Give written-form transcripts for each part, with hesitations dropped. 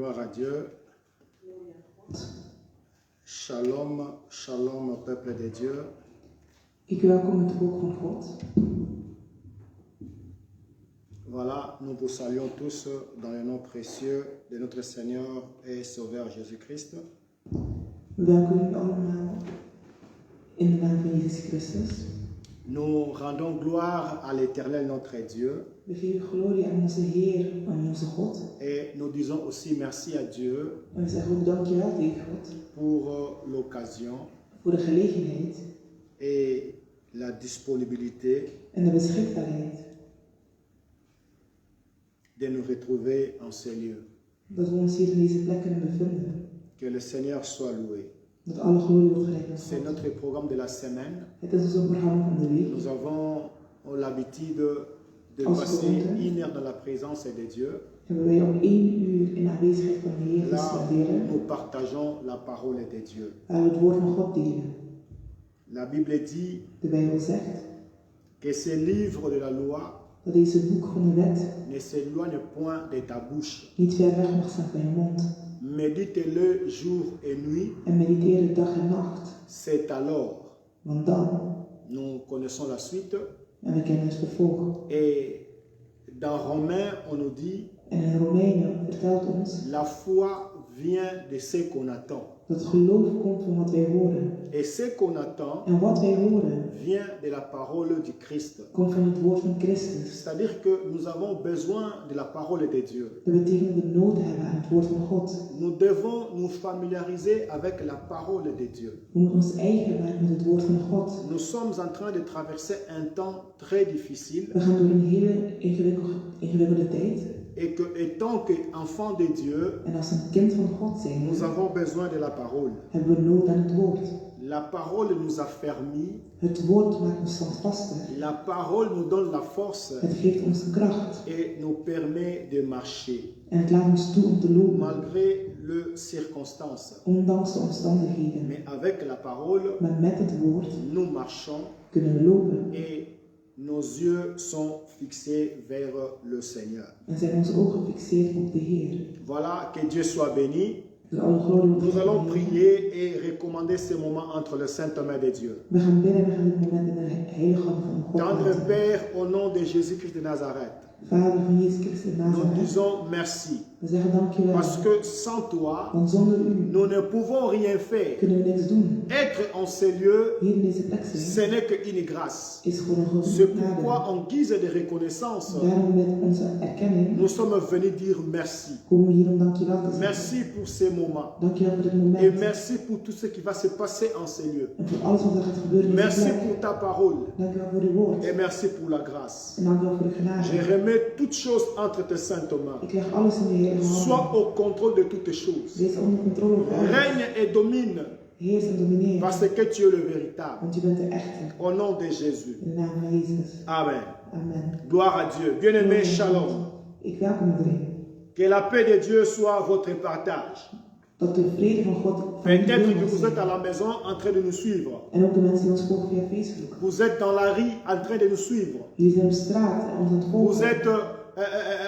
Gloire à Dieu. Shalom, shalom, peuple de Dieu. Ik welkom het volk van God. Voilà, nous vous saluons tous dans le nom précieux de notre Seigneur et Sauveur Jésus-Christ. We welkomen u allemaal in de naam van Jezus Christus. Nous rendons gloire à l'Éternel notre Dieu. We geven glorie aan onze Heer, aan onze God. Et nous disons aussi merci à Dieu En we zeggen ook dankjewel tegen God pour l'occasion voor de gelegenheid et la disponibilité en de beschikbaarheid de nous retrouver en ces lieux. dat we ons hier in deze plek kunnen bevinden. Que le Seigneur soit loué. Dat alle glorie wordt gelijk aan C'est God. notre programme de la semaine. Het is ons programma van de week. Nous avons l'habitude de Als passer gewoonte 1 heure dans la présence de Dieu. Hebben wij om 1 uur in de aanwezigheid van de Heer Là, spenderen, nous partageons la parole de Dieu. waar we het woord van God delen. La Bible dit De Bijbel zegt que ce livre de la loi dat deze boek van de wet ne s'éloigne point de ta bouche. niet ver weg mag staan van je mond. Médite-le jour et nuit. En mediteer het dag en nacht. C'est alors. Want dan, Nous connaissons la suite. en we kennen het vervolg. Et dans Romains, on nous dit En in Romeinen vertelt ons la foi vient de ce qu'on attend. dat het geloof komt van wat wij horen. Et ce qu'on attend En wat wij horen vient de la parole du Christ. komt van het woord van Christus. C'est-à-dire que nous avons besoin de la parole de Dieu. Dat betekent dat we nood hebben aan het woord van God. Nous devons nous familiariser avec la parole de Dieu. We moeten ons eigen maken met het woord van God. Nous sommes en train de traverser un temps très difficile We gaan door een hele ingewikkelde tijd. et que, étant qu'enfants de Dieu, En als een kind van God zijn, nous avons besoin de la parole. hebben we nood aan het woord. La parole nous affermit, Het woord maakt ons standvastig. la parole nous donne la force Het geeft ons kracht. et nous permet de marcher En het laat ons toe om te lopen. malgré les circonstances. Ondanks de omstandigheden. Mais avec la parole, Maar met het woord nous marchons kunnen we lopen. et nos yeux sont fixés vers le Seigneur. En zijn onze ogen gefixeerd op de Heer. Voilà, que Dieu soit béni. Dus alle glorie wordt Nous aan allons de Heer. prier et recommander ce moment entre les saintes mains de Dieu. We gaan bidden, we gaan dit moment in de heilige hand van God Tendre laten. Père, au nom de Jésus-Christ de Nazareth, Vader van Jezus Christus nous Nazareth. disons merci. We zeggen dankjewel. Parce que sans toi, Want zonder u nous ne pouvons rien faire. kunnen we niks doen. Être en ces lieux, Hier in deze plek zijn ce n'est qu'une grâce. is gewoon een grote C'est genade. pourquoi, en guise de reconnaissance, Daarom met onze erkenning nous sommes venus dire merci. komen we hier om dankjewel te zeggen. Merci pour ces moments. Dankjewel voor dit Et moment. merci pour tout ce qui va se passer en ces lieux. En voor alles wat er gaat gebeuren in deze Merci plek. pour ta parole. Dankjewel voor uw woord. Et merci pour la grâce. En dankjewel voor de Je genade. remets toutes choses entre tes saintes mains. Ik leg alles in de Heer Sois handen. au contrôle de toutes choses. Wees onder controle over alles. Règne et domine Heers en domineer. parce que tu es le véritable. Want u bent de echte. Au nom de Jésus. In de naam van Jezus. Amen. Amen. Gloire à Dieu. Bien-aimé, shalom. Ik welkom iedereen. Que la paix de Dieu soit votre partage. Dat de vrede van God van Peut-être que iedereen vous mag êtes à zijn. la maison en train de nous suivre. En ook de mensen die ons volgen via Facebook. Vous êtes dans la rue en train de nous suivre. Jullie zijn op straat en ons aan het Vous volgen. êtes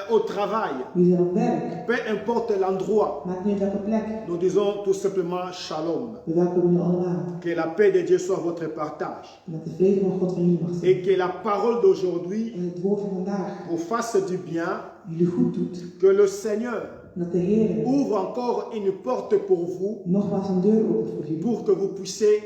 au travail. Jullie zijn op werk. Peu importe l'endroit. Maakt niet uit welke plek. Nous disons tout simplement shalom. We welkomen u allemaal. Que la paix de Dieu soit votre partage. En dat de vrede van God van jullie mag zijn. Et que la parole d'aujourd'hui En het woord van vandaag vous fasse du bien. jullie goed doet. Que le Seigneur En dat de Heer ouvre encore une porte pour vous. nogmaals een deur opent voor jullie. Pour que vous puissiez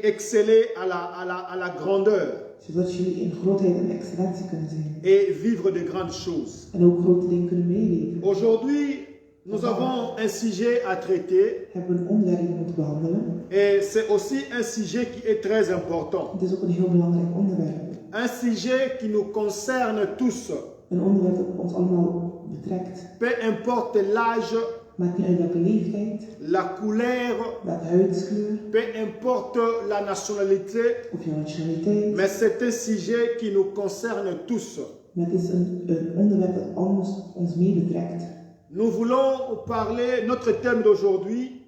exceller à la grandeur. Zodat jullie in grootheid en excellentie kunnen zijn. Et vivre de grandes choses. En ook grote dingen kunnen meeleven. Aujourd'hui, nous avons un sujet à traiter. Hebben we een onderwerp dat we moeten behandelen. Et c'est aussi un sujet qui est très important. Het is ook een heel belangrijk onderwerp. Un sujet qui nous concerne tous. Een onderwerp dat ons allemaal betrekt. Peu importe l'âge, Maakt niet uit welke leeftijd, la couleur, welke huidskleur, peu importe la nationalité, of jouw nationaliteit. mais c'est un sujet qui nous concerne tous. Maar het is een onderwerp dat ons mee betrekt. Nous voulons parler, notre thème d'aujourd'hui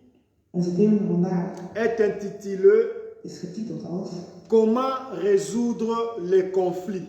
Onze thema van vandaag est intitulé is getiteld als Comment résoudre les conflits.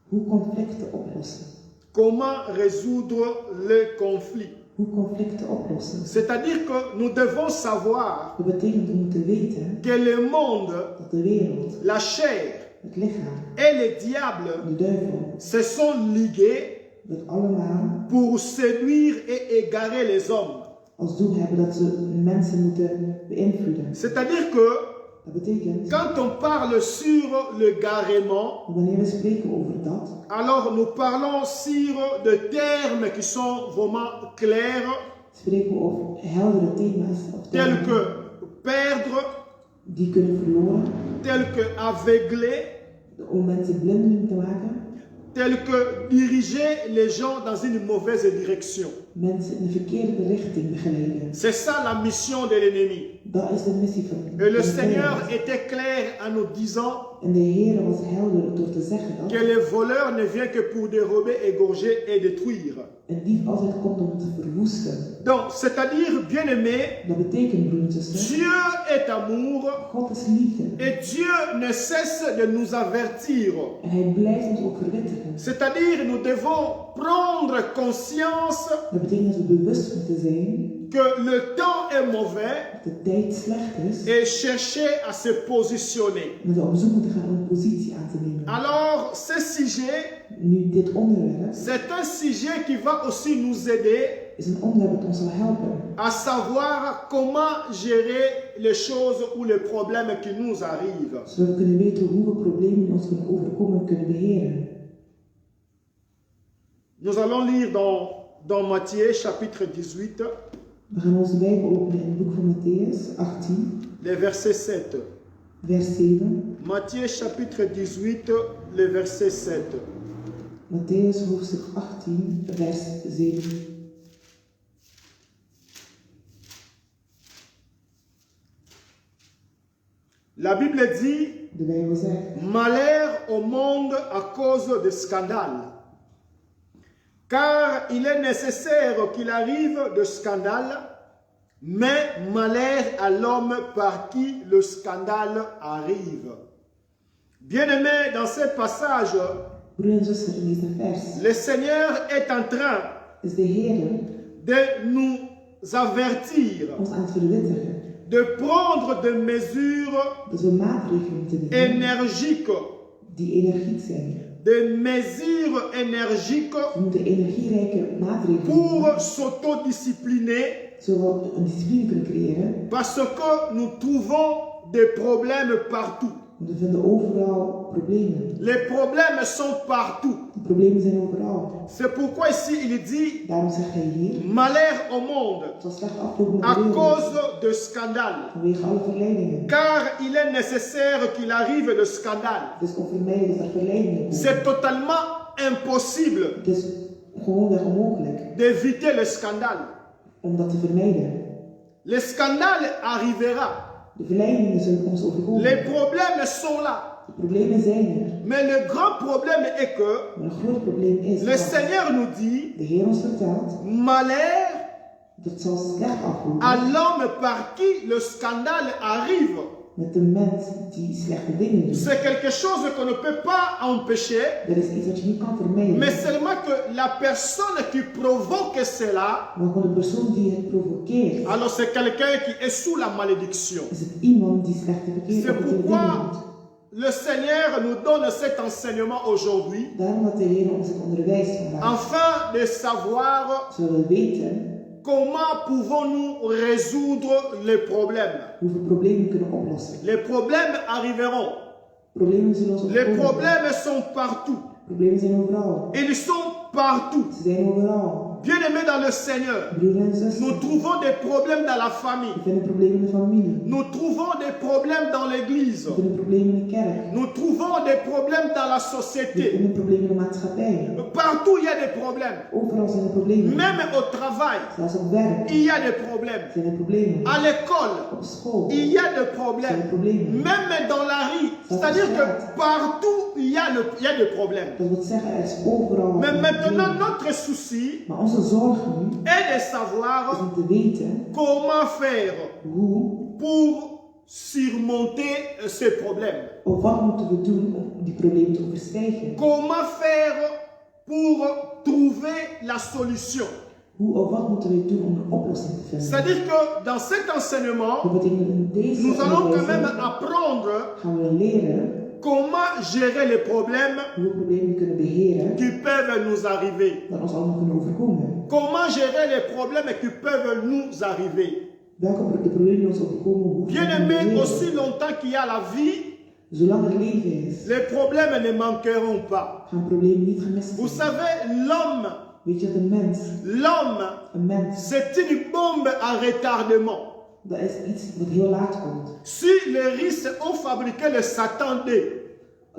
hoe conflicten oplossen. comment résoudre les conflits. Hoe conflicten oplossen. C'est-à-dire que nous devons savoir Dat betekent we moeten weten que le monde, dat de wereld, la chair het lichaam, et le diable de duivel, se sont ligués dat allemaal pour séduire et égarer les hommes. als doel hebben dat ze mensen moeten beïnvloeden. C'est-à-dire que Dat betekent, quand on parle sur le garement, wanneer we spreken over dat, alors nous parlons sur des termes qui sont vraiment clairs, spreken we over heldere thema's of tels termen que perdre, die kunnen verloren, tels que aveugler, om mensen blind te maken, tels que diriger les gens dans une mauvaise direction. mensen in de verkeerde richting begeleiden. C'est ça la mission de l'ennemi. Dat is de missie van Et le van de Seigneur vijand. était clair en nous disant En de Heer was helder door te zeggen dat que le voleur ne vient que pour dérober, égorger et détruire. een dief altijd komt om te verwoesten. Donc, c'est-à-dire, bien-aimé, Dat betekent, broer en zuster, Dieu est amour God is liefde. et Dieu ne cesse de nous avertir. En hij blijft ons ook verwittigen. C'est-à-dire, nous devons prendre conscience Dat betekent dat we bewust moeten zijn que le temps est mauvais dat de tijd slecht is. et chercher à se positionner. En dat we op zoek moeten gaan om een positie aan te nemen. Alors, ce sujet, Nu, dit onderwerp c'est un sujet qui va aussi nous aider is een onderwerp dat ons zal helpen. à savoir comment gérer les choses ou les problèmes qui nous arrivent. Zodat we kunnen weten hoe we problemen die ons kunnen overkomen en kunnen beheren. Nous allons lire dans Matthieu chapitre 18, We gaan onze Bijbel openen in het boek van Matthäus 18, le verset 7. vers 7. Matthieu chapitre 18, le verset 7. Matthäus hoofdstuk 18, vers 7. La Bible dit, De Bijbel zegt, malheur au monde à cause de scandales. Car il est nécessaire qu'il arrive de scandale, mais malheur à l'homme par qui le scandale arrive. Bien-aimés, dans ce passage, broer en zuster, in deze vers le Seigneur est en train is de Heer de nous avertir, ons aan het verwittigen de prendre des mesures dat we maatregelen moeten nemen énergiques, die energiek zijn. des mesures énergiques We moeten energierijke maatregelen pour nemen, s'autodiscipliner zodat we een discipline kunnen creëren. parce que nous trouvons des problèmes partout. Want we vinden overal problemen. Les problèmes sont partout. De problemen zijn overal. C'est pourquoi ici il dit Daarom zegt hij hier, malheur au monde het zal slecht aflopen met à de wereld cause de scandales. vanwege alle verleidingen. Car il est nécessaire qu'il arrive le scandale. Het is onvermijdelijk dat er verleidingen komen. C'est totalement impossible Het is gewoonweg onmogelijk d'éviter le scandale. om dat te vermijden. Le scandale arrivera. De verleidingen zullen ons overkomen. Les problèmes sont là. De problemen zijn er. Mais le grand problème est que Maar een groot probleem is le dat Seigneur nous dit de Heer ons vertelt malheur dat het zal slecht aflopen à l'homme par qui le scandale arrive. met de mens die slechte dingen doet. C'est quelque chose qu'on ne peut pas empêcher, Dat is iets wat je niet kan vermijden. mais seulement que la personne qui provoque cela, Maar gewoon de persoon die het provokeert, alors c'est quelqu'un qui est sous la malédiction. is het iemand die slechte C'est verkeerde dingen pourquoi doet. le Seigneur nous donne cet enseignement aujourd'hui, Daarom dat de Heer ons het onderwijst vandaag. afin de savoir Zodat we weten comment pouvons-nous résoudre les problèmes. hoe we problemen kunnen oplossen. Les problèmes arriveront. Problemen zullen ons Les overkomen. problèmes sont partout. Problemen zijn overal. Ils sont partout. Ze zijn overal. Bien-aimés dans le Seigneur, Broer en zuster, nous trouvons des problèmes dans la famille. we vinden problemen in de familie. Nous trouvons des problèmes dans l'église. We vinden problemen in de kerk. Nous trouvons des problèmes dans la We société. vinden problemen in de maatschappij. Partout, il y a des problèmes. Overal zijn er problemen. Même au travail, Zelfs op werk il y a des problèmes. zijn er problemen. À l'école, Op school il y a des zijn er problèmes. problemen. Même dans la rue. C'est-à-dire que partout, il y a des problèmes. Dat wil zeggen, er is overal Mais een maintenant, probleem. notre souci Maar onze zorg nu est de is savoir om te weten comment faire hoe pour surmonter ces problèmes. of wat moeten we doen om die problemen te overstijgen. Comment faire pour trouver la solution. Hoe of wat moeten we doen om een oplossing te vinden? C'est-à-dire que dans cet enseignement, Dat betekent dat in deze nous allons quand même onderwijzing apprendre gaan we leren comment gérer les problèmes hoe we problemen kunnen beheren qui peuvent nous arriver. dat ons allemaal kunnen overkomen. Comment gérer les problèmes qui peuvent nous arriver. Welke de problemen die ons overkomen, hoe Bien aimé, aussi longtemps qu'il y a la vie, zolang er leven is, les problèmes ne manqueront pas. gaan problemen niet gemist Vous worden. savez, Weet je dat een mens, c'est une bombe à retardement. dat is iets wat heel laat komt. Si les Russes ont fabriqué le Satan D,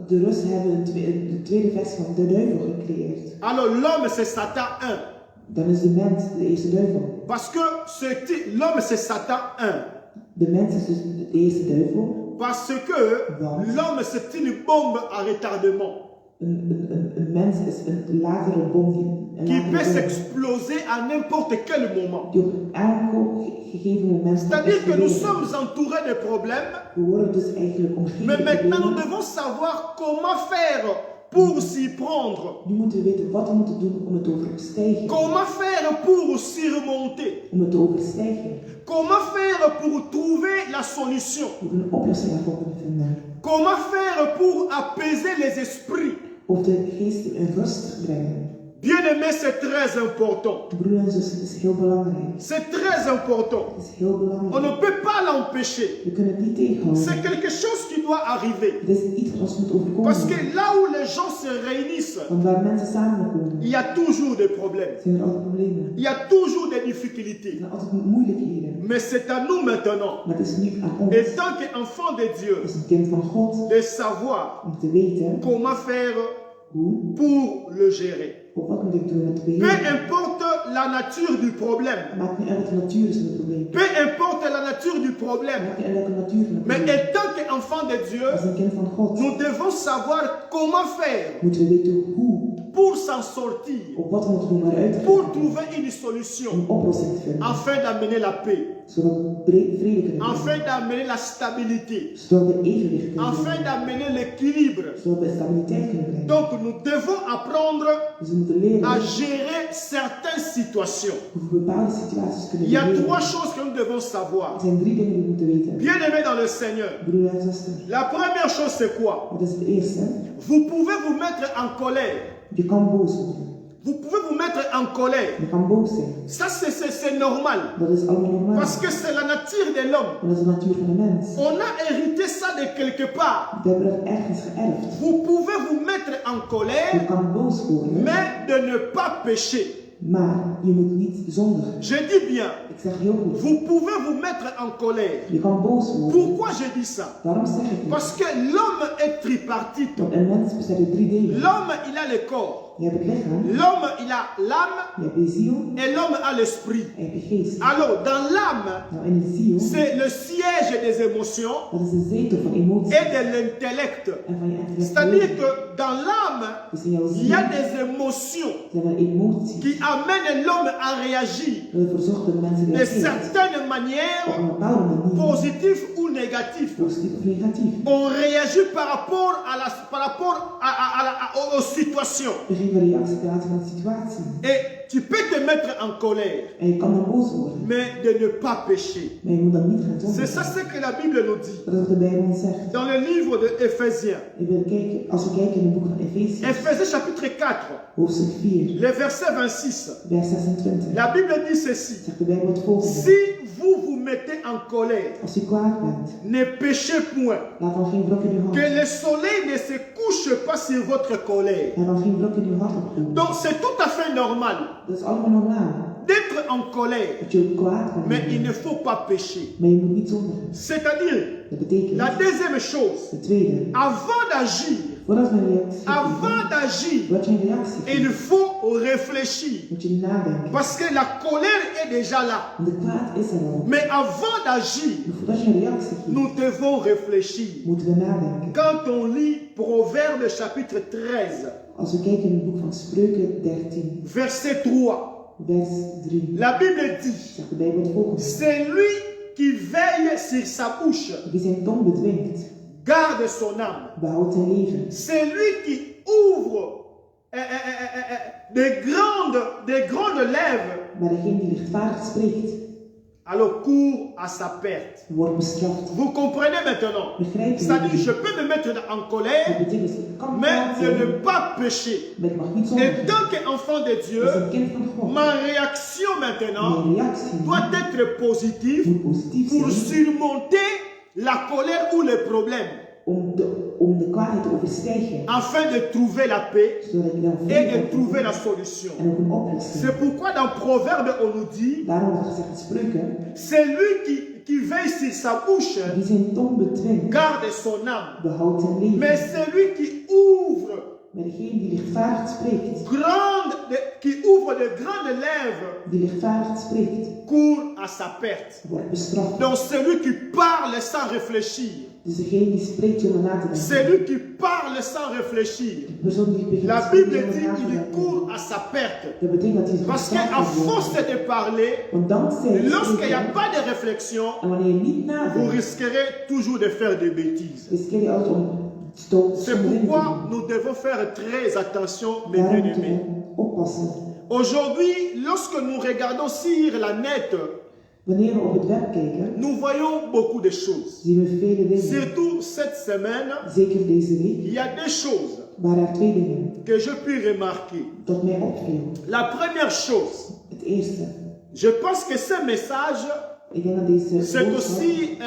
De Russen hebben de tweede versie van de duivel gecreëerd. alors l'homme c'est Satan 1. Dan is de mens de eerste duivel. Parce que l'homme c'est Satan 1. De mens is dus de eerste duivel. Parce que l'homme c'est une bombe à retardement. Een mens is een latere bom Qui peut s'exploser à n'importe quel moment. die op elk gegeven moment. C'est-à-dire que nous sommes entourés de problèmes. We worden dus eigenlijk omgeven Mais door maintenant nous problemen. devons savoir comment faire pour s'y prendre. Nu moeten we weten wat we moeten doen om het te overstijgen. Comment faire pour surmonter. Om het te overstijgen. Comment faire pour trouver la solution. Hoe we een oplossing daarvoor kunnen vinden. Comment faire pour apaiser les esprits. Of de geest in rust brengen. Bien-aimé, c'est très important. Broer en zussen, het is heel belangrijk. C'est très important. Het is heel On ne belangrijk. peut pas l'empêcher. We kunnen het niet tegenhouden. C'est quelque chose qui doit arriver. Het is iets wat ons moet overkomen. Parce que là où les gens se réunissent, Want waar mensen samenkomen, il y a toujours des problèmes. zijn er altijd problemen. Il y a toujours des Er difficultés. zijn altijd moeilijkheden. Mais c'est à nous maintenant, Maar het is nu aan ons, en tant qu'enfants de Dieu, als een kind van God, de savoir om te weten comment faire hoe pour le gérer. of wat moet ik doen met het Peu beheer. importe la nature du problème, Maakt niet uit wat de natuur is van het probleem. peu importe la nature du problème, Maakt niet uit welke natuur van het mais probleem. en tant qu'enfants de Dieu, Als een kind van God, nous devons savoir comment faire moeten we weten hoe, pour s'en sortir, of wat we moeten doen waaruit te pour gaan. trouver une Om solution, een oplossing te vinden. afin d'amener la paix, Zodat we vrede kunnen afin brengen. d'amener la stabilité, Zodat we evenwicht kunnen afin brengen. d'amener l'équilibre. Zodat we stabiliteit kunnen brengen. Donc nous devons apprendre Dus we moeten leren à gérer certaines situations. hoe we bepaalde situaties kunnen Il y a beheren. trois choses que nous devons Er savoir. zijn 3 dingen die we moeten weten. Bien-aimés dans le Seigneur, Broer en zuster, la première chose c'est quoi? wat is het eerste? Vous pouvez vous mettre en colère. Je kan boos worden. Vous pouvez vous mettre en colère. Je kan boos zijn. Ça c'est normal. Dat is allemaal normaal. Parce que c'est la nature de l'homme. Dat is de natuur van de mens. On a hérité ça de quelque part. We hebben dat ergens geërfd. Vous pouvez vous mettre en Je colère, kan boos worden, mais de ne pas pécher. maar je moet niet zondigen. Je dis bien, Ik zeg heel goed. vous pouvez vous mettre en colère. Je kan boos worden. Pourquoi je dis ça? Waarom zeg ik dit? Parce que l'homme est tripartite. Want een mens bestaat uit 3 delen. L'homme, il a le corps. Je hebt het lichaam, L'homme, il a l'âme je hebt de ziel et l'homme a l'esprit. en je hebt de geest. Alors, dans l'âme, Nou, in de ziel, c'est le siège des émotions dat is de zetel van emoties et de l'intellect. en van je C'est-à-dire intellect. que dans l'âme, Dus in jouw il ziel y a des émotions zijn er emoties qui amènent l'homme à réagir dat ervoor zorgt dat mensen de reageren. certaines Op manières, een bepaalde manier, positives ou négatives. positief of negatief. On réagit par rapport aux situations. Er geeft een reactie ten aanzien van de situatie. Et tu peux te mettre en colère, En je kan dan boos worden, mais de ne pas pécher. maar je moet dan niet gaan C'est ça zondigen. ce que la Bible nous dit. Dat is wat de Bijbel ons zegt. Dans le livre de Éphésiens, Ik wil kijken, als we kijken in het boek van Efesiërs, Éphésiens chapitre 4, hoofdstuk 4, le verset 26, vers 26, la Bible dit ceci. zegt de Bijbel het volgende. Si vous vous mettez en colère, Als je kwaad bent, ne péchez point, laat dan geen vlok in je que hart. le soleil ne se couche pas sur votre colère. Laat dan geen vlok in je hart opkomen. Donc c'est tout à fait normal Dat is allemaal normaal. d'être en colère, Dat je ook kwaad kan mais il worden. ne faut pas pécher. Maar je moet niet zondigen. C'est-à-dire, Dat betekent, la deuxième chose, de tweede, avant d'agir, voordat we een reactie avant geven, d'agir, voordat je een reactie il geeft, faut réfléchir. moet je nadenken. Parce que la colère est déjà là. Want de kwaad is er al. Mais avant d'agir, Maar voordat je een reactie geeft, nous devons réfléchir. moeten we nadenken. Quand on lit Proverbe chapitre 13, Als we kijken in het boek van Spreuken 13, verset 3, vers 3, la Bible dit, zegt de Bijbel het volgende. c'est lui qui veille sur sa bouche, Wie zijn tong bedwingt, garde son âme. behoudt zijn leven. C'est lui qui ouvre des grandes lèvres, Maar degene die lichtvaardig spreekt, alors court à sa perte. wordt bestraft. Vous comprenez maintenant? Begrijp je? C'est-à-dire, je peux me mettre en Dat colère, betekent, ik kan mais kwaad je ne zijn, pas pécher. maar ik mag niet Et zondigen. tant qu'enfant de Dieu, Als een kind van God, ma réaction maintenant mijn reactie doit être positive moet positief pour zijn surmonter la colère ou les problèmes, om de kwaadheid te overstijgen, afin de trouver la paix zodat ik dan et vrede de kan trouver la vinden solution. en ook een oplossing. C'est pourquoi dans Proverbe, on nous dit, Daarom wordt gezegd in Spreuken, c'est lui qui veille sur sa bouche, wie zijn tong bedwingt, garde son âme. behoudt zijn leven. Mais c'est lui qui ouvre, Maar degene die lichtvaardig spreekt, qui ouvre de grandes lèvres, die lichtvaardig spreekt, court à sa perte. wordt bestraft. Donc celui qui parle sans réfléchir, Dus degene die spreekt zonder na te denken, celui qui parle sans réfléchir, de persoon die begint la te spreken Bible zonder dit na te qu'il denken, court à sa perte. dat betekent dat hij Parce bestraft qu'à wordt. force de parler, Want dankzij het lorsqu'il n'y a spreken, pas de réflexion, en wanneer je niet vous nadenkt, risquerez toujours de faire des bêtises. riskeer je altijd om stoot C'est pourquoi nous devons faire très attention, mes Daarom moeten bien-aimés. we oppassen. Aujourd'hui, lorsque nous regardons sur la net, Wanneer we op het web kijken, nous voyons beaucoup de choses. zien we vele dingen. Surtout cette semaine, Zeker deze week il y a des choses waren er twee dingen que je puis remarquer. dat mij opviel. La première chose, Het eerste, je pense que ce message, ik denk dat deze c'est boodschap aussi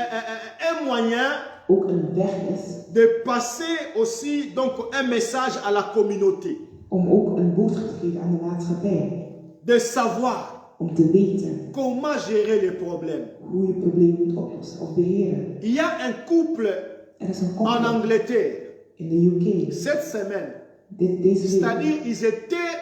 un moyen ook een weg is de passer aussi donc un message à la communauté, om ook een boodschap te geven aan de maatschappij. de savoir Om te weten comment gérer les problèmes. hoe je problemen moet oplossen of beheren. Il y a un couple Er is een en koppel Angleterre in de UK. cette semaine, Deze week. c'est-à-dire ils étaient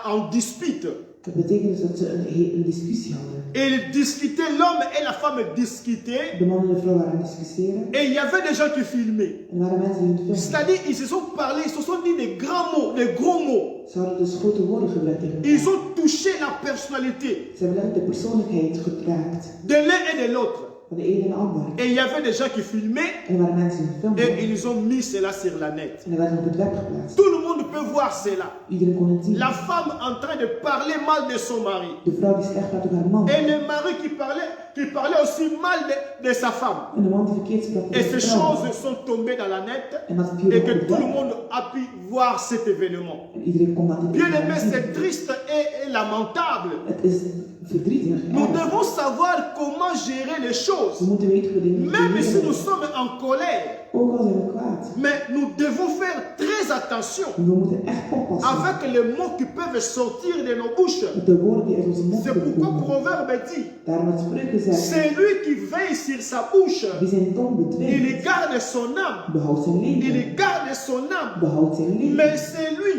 en dispute. Dat betekent dus dat ze een discussie hadden. Et ils discutaient, l'homme et la femme discutaient, De man en de vrouw waren aan het discussiëren. et il y avait des gens qui filmaient. En er waren mensen die het filmden. C'est-à-dire, ils se sont parlé, ils se sont dit des grands mots, des gros mots. Ze hadden dus grote woorden gebruikt tegen Ils elkaar. ont touché la personnalité Ze hebben letterlijk de persoonlijkheid geraakt de l'un et de l'autre. van de een en de ander. Et il y avait des gens qui filmaient, En er waren mensen die het filmden. et ils ont mis cela sur la net. En er werd op het web geplaatst. Tout le monde peut voir cela. Iedereen kon het zien. La femme en train de parler mal de son mari. De vrouw die slecht praat over haar man. Et le mari qui parlait aussi mal de sa femme. En de man die verkeerd sprak Et over ces de vrouw. choses sont tombées dans la net En dat viel et op que het tout le web. monde a pu voir cet événement. En iedereen kon dat Bien aimé, zien. c'est triste et lamentable. Het is verdrietig. Nous erg. devons savoir comment gérer les We choses. moeten weten hoe we dingen moeten Même si beheren. nous sommes en colère. Ook al zijn we kwaad. Mais nous devons faire très attention We moeten echt oppassen. avec les mots qui peuvent sortir de nos bouches. Met de woorden die uit onze mond C'est kunnen pourquoi komen. Proverbe dit, Daarom het spreuken zegt. c'est lui qui veille sur sa bouche. Wie zijn tong bedwingt, Il garde son âme. behoudt zijn leven. Il garde son âme. Behoudt zijn leven. Mais c'est lui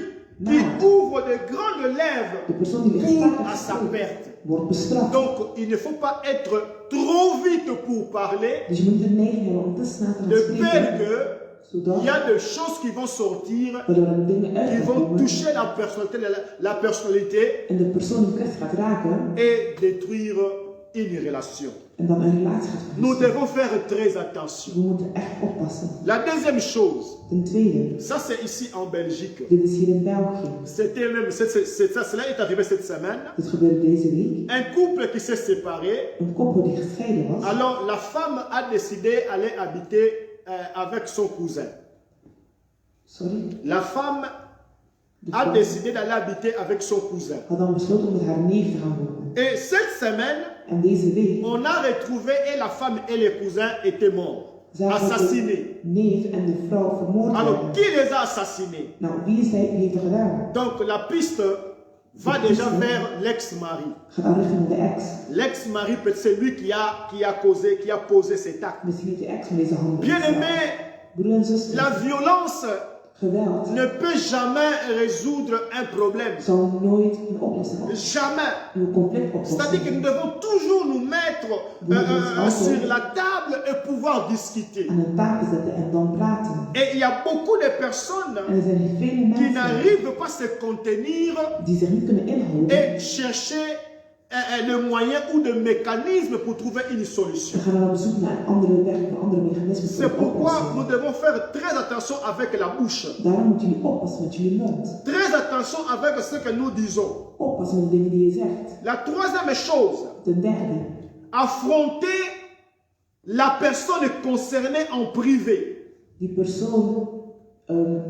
qui ouvre de grandes lèvres De persoon die pour lichtvaardig à sa spreekt, perte. wordt bestraft. Donc, il ne faut pas être trop vite pour parler, Dus je moet niet de neiging hebben om te snel te gaan de peur spreken. que Zodat il y a des choses qui vont sortir, waardoor er dingen uit qui gaan vont komen. toucher la personnalité En de persoon in kwestie gaat raken. et détruire une relation. En dan een relatie gaat Nous verliezen. devons faire très attention. We moeten echt oppassen. La deuxième chose, Ten tweede. ça c'est ici en Belgique. Dit is hier in België. Cela est arrivé cette semaine. Dit gebeurde deze week. Un couple qui s'est séparé. Een koppel die gescheiden was. Alors la femme a décidé d'aller habiter avec son cousin. Sorry. La femme De a vrouw décidé d'aller habiter avec son cousin. had dan besloten om met haar neef te gaan wonen. Et cette semaine, En deze week on a retrouvé et la femme et le cousin étaient morts, zagen we assassinés. de neef en de vrouw vermoord Alors werden. qui les a assassinés? Nou, wie heeft er gedaan? Donc la piste va déjà vers l'ex-mari. Gaat al richting de ex. L'ex-mari, c'est lui qui a posé cet acte. Misschien niet de ex van deze handel. Bien aimé, Broer en zuster, la violence geweld ne peut jamais résoudre un problème. zal nooit een oplossing op. Jamais. Een conflict C'est-à-dire que nous oplossen. devons toujours nous mettre sur la table et pouvoir discuter. Aan een tafel zetten en dan praten. Et il y a beaucoup de personnes En er zijn vele qui mensen n'arrivent pas à se contenir die zich niet kunnen inhouden et chercher de moyens ou de mécanismes pour trouver une solution. Dan gaan we dan op zoek naar andere werken, andere mechanismen voor C'est de pourquoi nous oplossing. devons faire très attention avec la bouche. Daarom moeten jullie oppassen met jullie mond. Très attention avec ce que nous disons. Oppassen met de dingen die je zegt. La troisième chose, Ten derde, affronter la personne concernée en privé. die persoon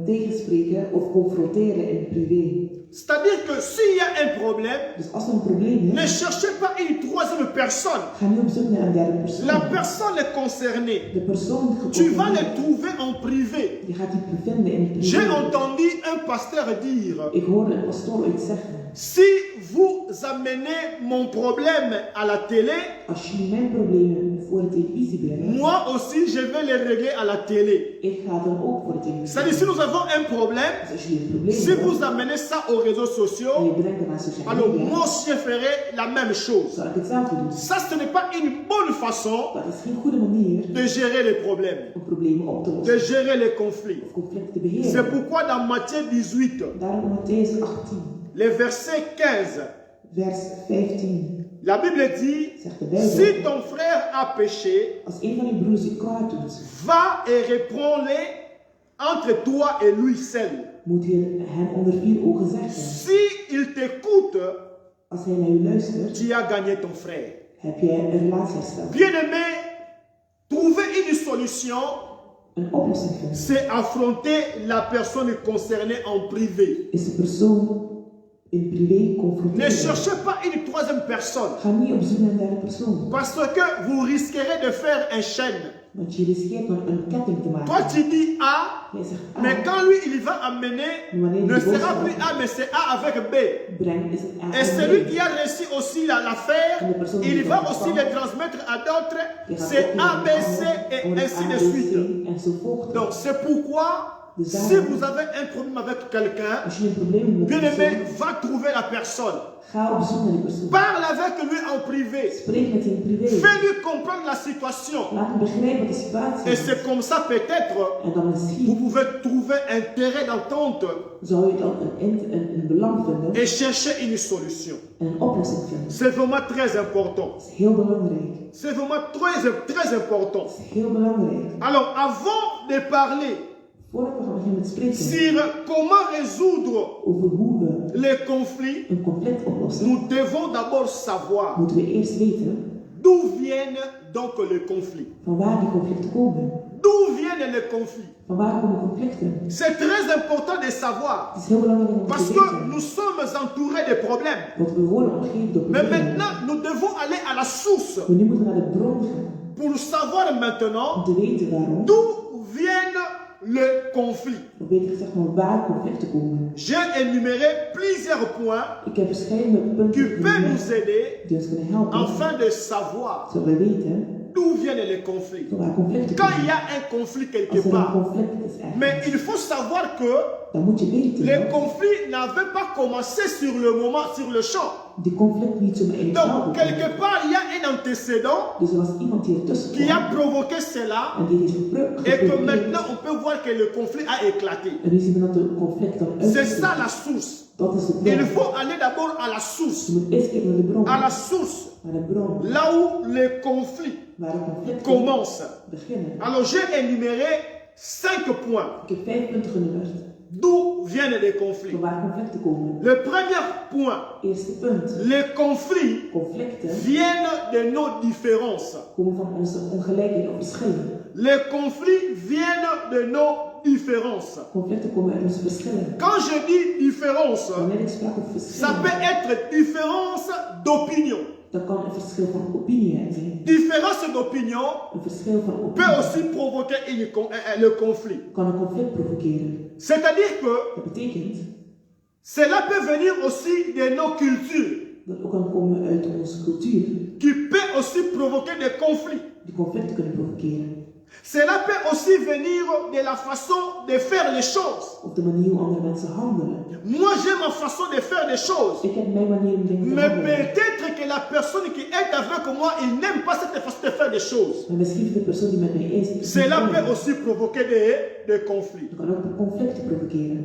tegenspreken of confronteren in privé. C'est-à-dire que s'il y a un problème, Dus als er een probleem ne is, cherchez pas une troisième personne. ga niet op zoek naar een derde persoon. La personne concernée, De persoon tu vas le geconfronteerd, trouver en privé. die gaat die vinden in privé. J'ai entendu un pasteur dire, Ik hoorde een pastoor ooit zeggen, si vous amenez mon problème à la télé, als jullie mijn problemen voor de televisie brengen, moi aussi je vais les régler à la télé. ik ga dan ook voor de televisie. C'est-à-dire si nous avons un problème, Dus als jullie een probleem si hebben, vous amenez ça aux réseaux en sociaux, je brengt het naar sociale alors media, moi aussi je ferai la même chose. zal ik hetzelfde doen. Ça, ce n'est pas une bonne façon Dat is geen goede manier de gérer les problèmes, om problemen op te de lossen gérer les conflits. of conflicten te C'est beheren. pourquoi dans Matthieu 18, Daarom in Matthäus 18, le verset 15, vers 15, la Bible dit, zegt de Bijbel, si ton frère a péché, als een van je broers je kwaad doet, va et reprends-le entre toi et lui seul. moet je hem onder 4 ogen zeggen. Si il t'écoute, Als hij naar je luistert, tu as gagné ton frère. heb jij een relatie hersteld. Bien-aimé, trouver une solution, Een oplossing vinden c'est affronter la personne concernée en privé. is de persoon in privé Ne confronteren. cherchez pas une troisième personne, Ga niet op zoek naar een derde persoon, parce que vous risquerez de faire un chaîne. want je riskeert dan een ketting te Toi, maken. tu dis A, Jij zegt mais A, quand lui, il va amener, ne sera plus A, mais c'est A avec B. breng is het A Et en celui B. qui a réussi aussi l'affaire, il va aussi le transmettre à d'autres. Je gaat C'est ook A, naar B, een C ander, et wordt ainsi A, de B, suite. C, en zo volgt het. Donc c'est pourquoi, si vous avez un problème avec quelqu'un, Als je een probleem hebt met bien een aimé, persoon, va trouver la personne. ga op zoek naar die persoon. Parle avec lui en privé. Spreek met hem in privé. Fais-lui comprendre la situation. Laat hem begrijpen wat de situatie Et is. c'est comme ça peut-être, En dan vous misschien pouvez trouver un terrain d'entente zou je dan een belang vinden et chercher une solution. en een oplossing vinden. C'est vraiment très important. Dat is heel belangrijk. C'est vraiment très important. Dat is heel belangrijk. Alors, avant de parler Voordat we gaan beginnen met spreken sur comment résoudre over hoe we les conflits, een conflict oplossen, nous devons d'abord savoir moeten we eerst weten d'où viennent donc les conflits. van waar die conflicten komen. D'où viennent les conflits? Van waar komen conflicten? C'est très important de savoir. Het is heel belangrijk om Parce te que weten. nous sommes entourés de problèmes. Want we worden omgeven door Mais problemen. maintenant, nous devons aller à la source Maar nu moeten we naar de bron gaan. pour savoir maintenant Om te weten waarom. d'où viennent les conflits. Of beter gezegd van waar conflicten komen. J'ai énuméré plusieurs points Ik heb verschillende qui punten peuvent nous genoemd aider die ons kunnen helpen. afin de savoir Zodat we weten d'où viennent les conflits. van waar conflicten Quand il komen. y a un conflit quelque Als er een part, conflict is mais ergens, il faut savoir que dan moet je weten les dat conflits n'avaient pas commencé sur le moment, sur le champ. die conflict niet zomaar in het Donc, veld quelque komt. part, il y a un antécédent Dus er was iemand die ertussen qui a kwam provoqué cela en die heeft et que geprobeerd. maintenant on peut voir que le conflit a éclaté. En nu zien we dat de conflict dan C'est ça uitkomt. la source. Dat is de Il bron. faut aller d'abord à la Je source. moet eerst kijken naar de bron. À la source, Naar de bron. là où les conflits Waar de conflicten commencent. beginnen. Alors j'ai énuméré 5 points Ik heb 5 punten genummerd. d'où viennent les conflits. Van waar conflicten komen. Le premier point, Eerste punt. les conflits Conflicten viennent de nos différences. komen van onze ongelijkheden of verschillen. Les conflits viennent de nos différences. Conflicten komen uit onze verschillen. Quand je dis différence, Wanneer ik sprak over ça verschillen, peut être différence d'opinion. dan kan een verschil van opinie zijn. Différence d'opinion Een verschil van peut opinie aussi provoquer le conflit. kan een conflict provoceren. C'est-à-dire que Dat betekent cela peut venir aussi de nos cultures, dat ook kan komen uit onze cultuur qui peut aussi provoquer des conflits. die conflicten kunnen provoceren. Cela peut aussi venir de la façon de faire les choses. Op de manier hoe andere mensen handelen. Moi, j'ai ma façon de faire les choses. Ik heb mijn manier om dingen te Mais handelen. peut-être que la personne qui est avec moi, il n'aime pas cette façon de faire les choses. Maar misschien de persoon die met mij is, Cela peut aussi provoquer des conflits. dat kan ook conflicten provoceren.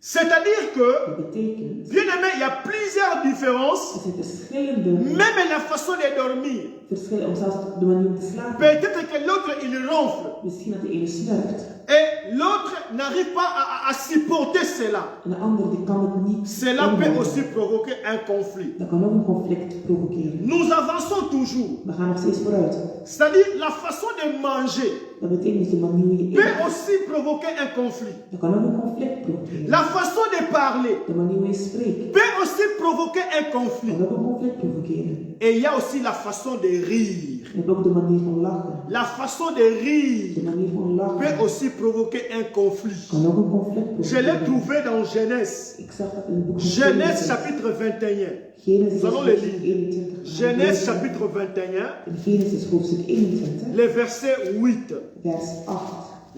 C'est-à-dire que, Dat betekent, bien aimé, il y a plusieurs différences, er zijn verschillende même la façon de dormir. verschillen om zelfs de manier om te slapen. Peut-être que l'autre, il ronfle. Misschien dat de ene snurkt Et l'autre n'arrive pas à supporter cela. en de ander die kan het niet. Cela peut aussi provoquer un conflit. Dat kan ook een conflict provoceren. Nous avançons toujours. We gaan nog steeds vooruit. C'est-à-dire la façon de manger Dat betekent dus de manier hoe je peut eet. aussi provoquer un conflit. Dat kan ook een conflict provoceren. La façon de parler De manier hoe je spreekt peut aussi provoquer un conflit. kan ook een conflict provoceren. Et il y a aussi la façon de rire. Je hebt ook de manier van lachen. La façon de De rire manier van lachen peut aussi provoquer un conflit. kan ook een conflict Je l'ai provoceren. trouvé dans Genèse. Ik zag dat in het boek van Genèse Genesis. chapitre 21. Genesis Nous allons le hoofdstuk lire. 21. Genèse chapitre 21, In Genesis hoofdstuk 21, le verset 8. vers 8.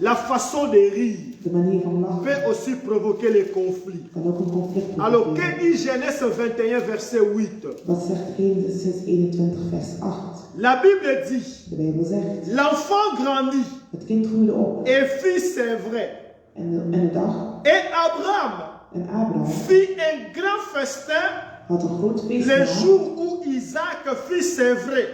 La façon de rire De manier van lachen peut aussi provoquer les conflits. kan ook een conflict Alors, provoceren. que dit Genèse 21, verset 8? Wat zegt Genesis 21, vers 8? La Bible dit, De Bijbel zegt, l'enfant grandit het kind groeide op et fit c'est vrai. en de dag Et Abraham en Abraham fit un grand festin had een groot feest le gedaan, jour où Isaac fit c'est vrai.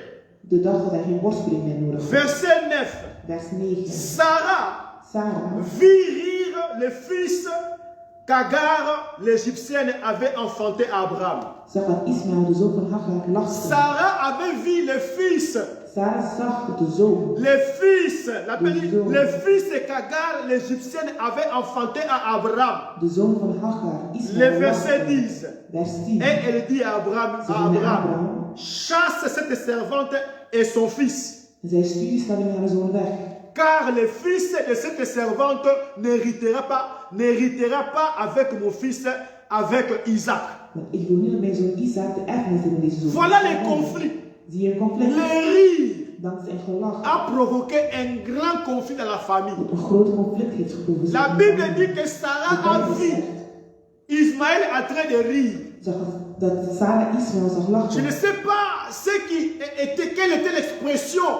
de dag dat hij geen borstvoeding meer nodig had. Verset 9. Vers 9. Sarah Sarah vit rire le fils qu'Agar, l'Égyptienne, avait enfanté à Abraham. zag dat Ismaël, de zoon van Hagar, lachte. Sarah avait vu le fils, Sarah zag dat de zoon, le fils qu'Agar, l'Égyptienne, avait enfanté à Abraham. de zoon van Hagar, Le Ismaël, verset lachte. 10. Vers 10. Et elle dit à Abraham, Ze ging naar Abraham, Abraham chasse cette servante et son fils. en zij stuurde stelling naar haar zoon weg. Car le fils de cette servante n'héritera pas avec mon fils, avec Isaac. Want ik wil niet dat mijn zoon Isaac de erfenis in deze zoon. Voilà les conflits. Zie je een conflict? Le rire Dankzij een gelach. a provoqué un grand conflit dans la famille. Dat een groot conflict heeft geprovoceerd. La Bible dit que Sarah a De Bijbel vu zegt, Ismaël en train de rire. zag dat Sarah Ismaël zag Je lachen. ne sais pas quelle était l'expression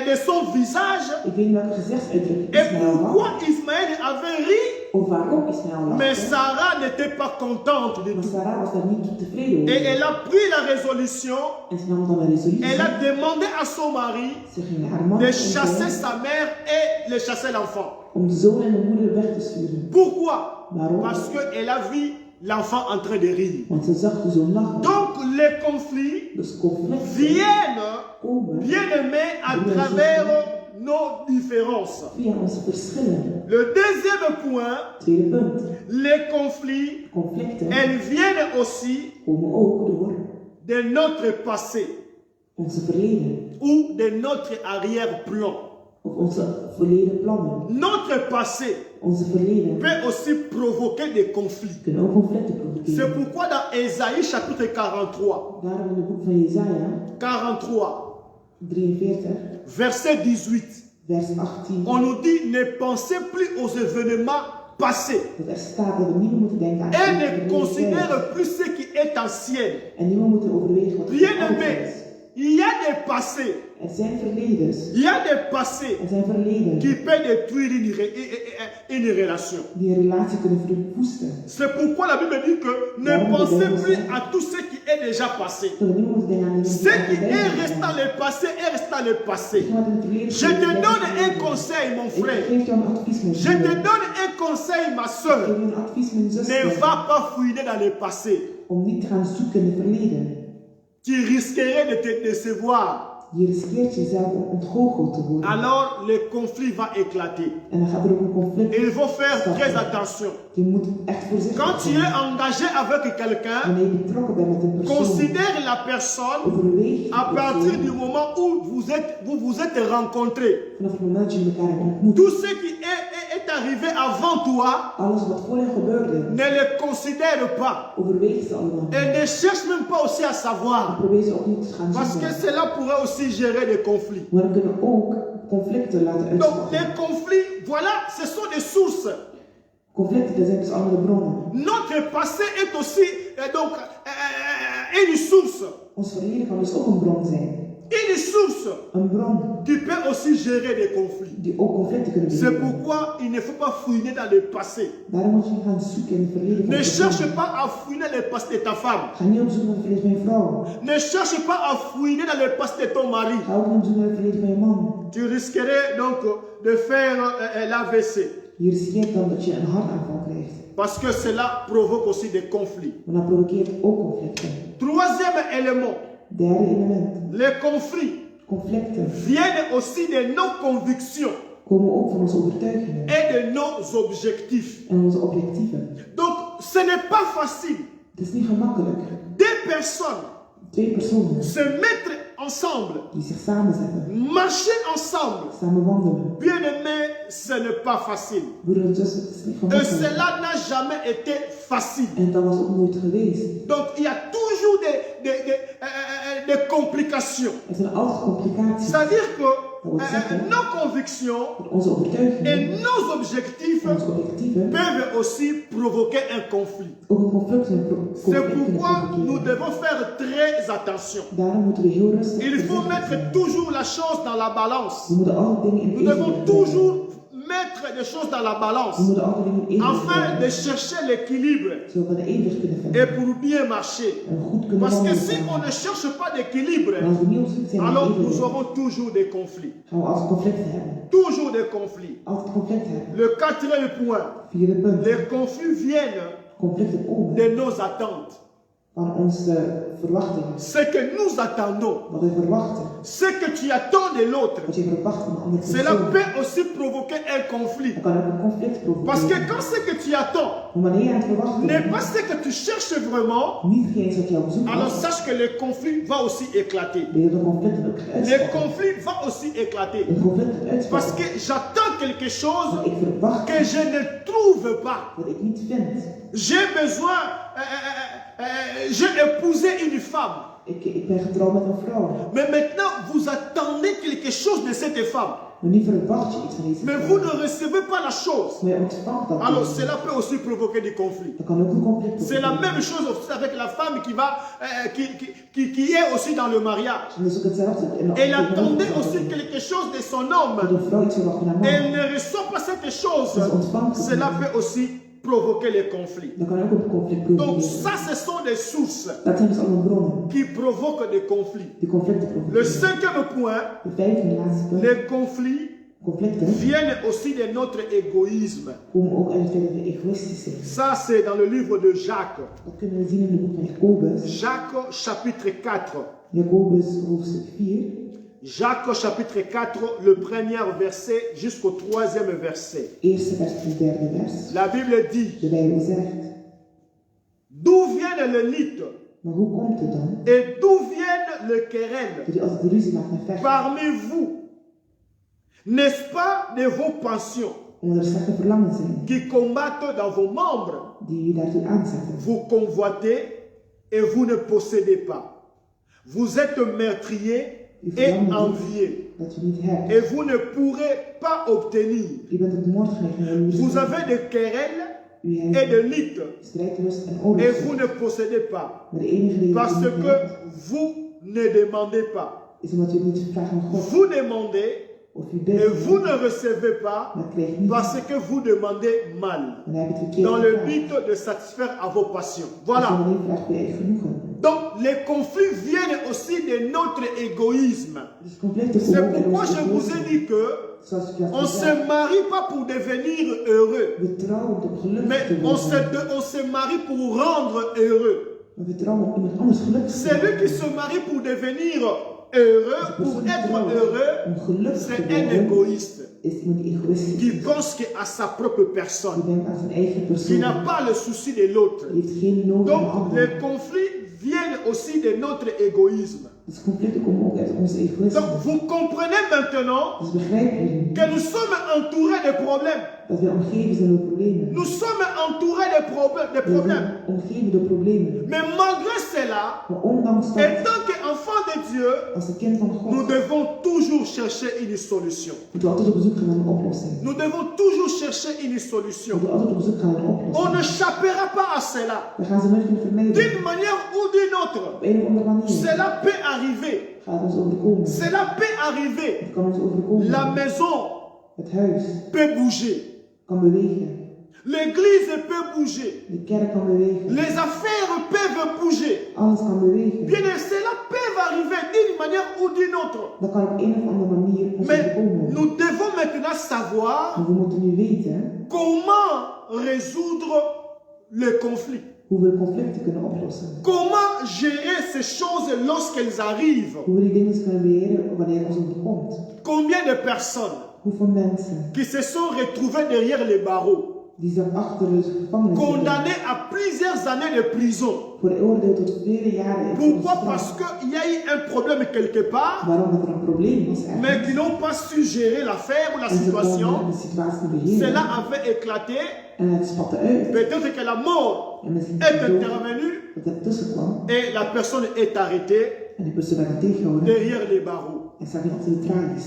de son visage Ik weet niet welke gezichtsuitdrukking et Ismaël pourquoi had. Ismaël avait ri, Of waarom Ismaël mais lachte. Sarah n'était pas contente de Maar tout. Sarah was daar niet tevreden Et over. elle a pris la résolution, En ze nam dan een resolutie. elle a demandé à son mari Ze ging naar haar man de en chasser zei sa mère et de chasser l'enfant. om de zoon en de moeder weg te sturen. Pourquoi? Waarom? Parce qu'elle a vu l'enfant en train de rire. Want ze zag de zoon lachen. Donc les conflits Dus conflicten viennent, komen bien aimés, à travers nos différences. via onze verschillen. Le deuxième point, Tweede punt. les conflits, Conflicten elles viennent aussi komen ook door de notre passé onze verleden. ou de notre arrière-plan. Of onze verleden plannen. Notre passé Onze verleden peut aussi provoquer des conflits. kunnen ook conflicten C'est provoceren. pourquoi dans Ésaïe chapitre 43, Daarom in het boek van Jesaja 43, 43, verset 18, vers 18. on nous dit ne pensez plus aux événements passés Dat er staat dat we niet meer moeten denken aan et het ne verleden tijd. considère plus ce qui est ancien. En niet meer moeten overwegen wat er Bien oud aimé, is. il y a des passés, Er zijn verledens. il y a des passés Er zijn verleden qui peuvent détruire une relation. die een relatie kunnen verwoesten. C'est pourquoi la Bible dit que ne pensez plus à tout ce qui est déjà passé. Dat we niet meer moeten denken aan de Ce qui est resté dans le passé est resté dans le passé. Je te donne un conseil, mon Ik frère. geef jou een advies, mijn Je te vriend. donne un conseil, ma Ik geef soeur. je een advies, mijn Ne zuster. va pas fouiner dans le passé. Om niet te gaan zoeken in het verleden. Tu risquerais de te décevoir. Je riskeert jezelf om ontgoocheld te worden. Alors le conflit va éclater. En dan gaat er ook een conflict. Et il faut faire très attention. Je moet echt voorzichtig Quand tu zijn. es engagé avec quelqu'un, Wanneer je betrokken bent met een persoon, considère la personne overweeg die à partir persoon du moment où vous vous êtes rencontrés. vanaf het moment dat je elkaar hebt ontmoet. Tout ce qui est arrivé avant toi, Alles wat voor je gebeurde, ne le considère pas. overweeg ze allemaal. Et ne cherche même pas aussi à savoir. Probeer ze ook niet te gaan Parce que zoeken. cela pourrait aussi gérer des conflits. Maar we kunnen ook conflicten laten Donc uitspatten. les conflits, voilà, ce sont des sources. Conflicten, dat zijn dus andere bronnen. Notre passé est aussi une source. Ons verleden kan dus ook een bron zijn. Une source Een bron qui peut aussi gérer des conflits. die ook conflicten kunnen C'est beheren. pourquoi il ne faut pas fouiner dans le passé. Daarom moet je gaan zoeken in het verleden van Ne je cherche persoon. pas à fouiner le passé de ta femme. Ga niet op zoek naar het verleden van je vrouw. Ne cherche pas à fouiner dans le passé de ton mari. Ga ook niet op zoek naar het verleden van je man. Tu risquerais donc de faire l'AVC. Je riskeert dan dat je een hartaanval krijgt. Parce que cela provoque aussi des conflits. Maar dat provoceert ook conflicten. Troisième élément, Derde element. les conflits Conflicten viennent aussi de nos convictions komen ook van onze overtuigingen et de nos objectifs. en onze objectieven. Donc, ce n'est pas facile. Het is niet gemakkelijk. Deux personnes Twee personen se mettre ensemble, die zich samenzetten, marcher ensemble. samen wandelen. Bien aimé, ce n'est pas facile. Broeder en zussen, het is niet Et gemakkelijk. cela n'a jamais été facile. En dat was ook nooit geweest. Donc, il y a toujours des complications. Er zijn altijd complicaties. C'est-à-dire que Dat wil zeggen nos convictions dat onze overtuigingen et nos objectifs en onze objectieven peuvent aussi provoquer un conflit. ook een conflict kunnen C'est pourquoi nous provoceren. devons faire très attention. Daarom moeten we heel rustig Il faut voorzichtig mettre zijn. toujours la chose dans la balance. We moeten altijd dingen in Nous devons evenwicht brengen. toujours mettre des choses dans la balance We moeten altijd dingen in evenwicht afin de brengen. chercher l'équilibre Zodat we een evenwicht kunnen et vinden. pour bien marcher. En goed kunnen Parce que wandelen si on samen. ne cherche pas d'équilibre, Maar als we niet op zoek zijn naar alors nous evenwicht, aurons toujours des conflits. gaan we altijd conflicten hebben. Toujours des conflits. Altijd conflicten hebben. Le quatrième point, Vierde punt. les conflits viennent Conflicten komen de nos attentes. van onze verwachtingen. Ce que nous attendons, Wat we verwachten. ce que tu attends de l'autre, Wat je verwacht van een andere cela persoon. peut aussi provoquer un conflit. Dat kan ook een conflict Parce que provoceren. quand ce que tu attends Maar wanneer je aan het verwachten n'est bent, pas ce que tu cherches vraiment, niet hetgeen wat je op zoek alors was, sache que le conflit va aussi éclater. ben je de conflicten ook Le uitspannen. conflit va aussi éclater. Een conflict Parce uitspannen. que j'attends quelque chose Want ik verwacht que je ne trouve pas. wat ik niet vind. J'ai besoin, j'ai épousé une femme. Ik ben getrouwd met een vrouw. Mais maintenant, vous attendez quelque chose de cette femme. Maar nu verwacht je iets van deze Mais vous vrouw. ne recevez pas la chose. Maar je ontvangt dat Alors niet. cela peut aussi provoquer du conflit. Dat kan ook een conflict C'est la provoceren. même chose aussi avec la femme qui va, qui est aussi dans le mariage. En dat is ook hetzelfde. in de Elle andere attendait kant. aussi quelque chose de son Dat homme. een vrouw iets verwacht van haar Elle man. ne reçoit pas cette chose. Dus ontvangt het Cela niet. peut aussi provoquer les conflits. Dat kan ook een conflict Donc provoceren. ça, ce sont des sources Dat zijn dus allemaal bronnen qui provoquent des conflits. die conflicten Le provoceren. cinquième point, De vijfde en laatste punt. les conflits Conflicten viennent aussi de notre égoïsme. komen ook uit het feit dat we egoïstisch zijn. Ça, c'est dans le livre de Jacques. Dat kunnen we zien in het boek van Jacobus. Jacques chapitre 4. Jacobus hoofdstuk 4. Jacques chapitre 4, le premier verset jusqu'au troisième verset. Eerste vers tot derde vers. La Bible dit, De Bijbel zegt. d'où viennent le lite Maar hoe komt het dan et d'où viennent le querelle dat je altijd de ruzie maakt en vecht? parmi vous? N'est-ce pas de vos passions Omdat er slechte verlangens zijn qui combattent dans vos membres? die je daartoe aanzetten. Vous convoitez et vous ne possédez pas. Vous êtes meurtrier et envieux. Dat je niet hebt. Et vous ne pourrez pas obtenir. Je bent op moord geneigd en jaloers. Vous avez des querelles U et hebt de lites strijdlust en et oorlog. vous ne possédez pas. Maar de enige reden Parce dat je niet que hebt, vous ne demandez pas. is omdat je niet vraagt aan God. Vous demandez Of je et bidt, vous ne recevez pas maar krijgt niet. parce que vous demandez mal. Dan heb je het verkeerd Dans le gevraagd. but de satisfaire à vos passions. Als je Voilà. alleen vraagt voor je eigen genoegen. Donc les conflits viennent aussi de notre égoïsme. Dus conflicten C'est komen uit pourquoi onze je vous ai egoïsme. dit que Zoals ik je had on ne gezegd, se marie pas pour devenir heureux. we trouwen om gelukkig Mais te worden. on se marie pour rendre heureux. Maar we trouwen om iemand anders gelukkig te Celui qui maken. se marie pour devenir heureux, pour être heureux, Om gelukkig te c'est un worden, égoïste is iemand die egoïstisch qui is. pense qu'à sa propre personne, Die denkt aan zijn eigen qui persoon. n'a pas le souci de l'autre. Die heeft geen nood aan Donc anderen. les conflits viennent aussi de notre égoïsme. Dus conflicten komen ook uit onze Donc egoïsme. vous comprenez maintenant Dus begrijpen jullie que nous sommes entourés de problèmes. dat we omgeven zijn door problemen. Nous sommes entourés de We zijn problèmes. omgeven door problemen. Mais malgré cela, Maar ondanks dat, en tant qu'enfants de Dieu, als een kind van nous God, devons toujours chercher une solution. moeten we altijd op zoek gaan naar een oplossing. Nous devons toujours chercher une solution. Moeten we altijd op zoek gaan naar een On oplossing. n'échappera pas à cela. We gaan ze nooit kunnen vermijden. D'une manière ou d'une autre, Op een of andere manier. cela peut arriver. gaat ons overkomen. Cela peut arriver. Het kan ons overkomen. La maison Het huis peut bouger. kan bewegen. L'église peut bouger. De kerk kan bewegen. Les affaires peuvent bouger. Alles kan bewegen. Bien, cela peut arriver d'une manière ou d'une autre. Dat kan op een of andere manier ons Mais overkomen. nous devons maintenant savoir Maar we moeten nu weten comment résoudre les conflits. hoe we conflicten kunnen oplossen. Comment gérer ces choses lorsqu'elles arrivent. Hoe we die dingen kunnen beheren wanneer ons overkomt. Combien de personnes Hoeveel mensen qui se sont retrouvées derrière les barreaux, die zich achter de gevangenis zitten, condamnées à plusieurs années de prison. veroordeeld tot vele jaren in Pourquoi? straf. Parce qu'il y a eu un problème quelque part, Waarom? Dat er een probleem was mais ergens. qui n'ont pas su gérer l'affaire ou la En ze konden situation. de situatie beheren. Cela avait éclaté. En het spatte uit. Peut-être que la mort En misschien est de dood intervenue dat er tussen kwam. et la personne est arrêtée En die persoon werd tegengehouden. derrière les barreaux. En staat nu achter de tralies.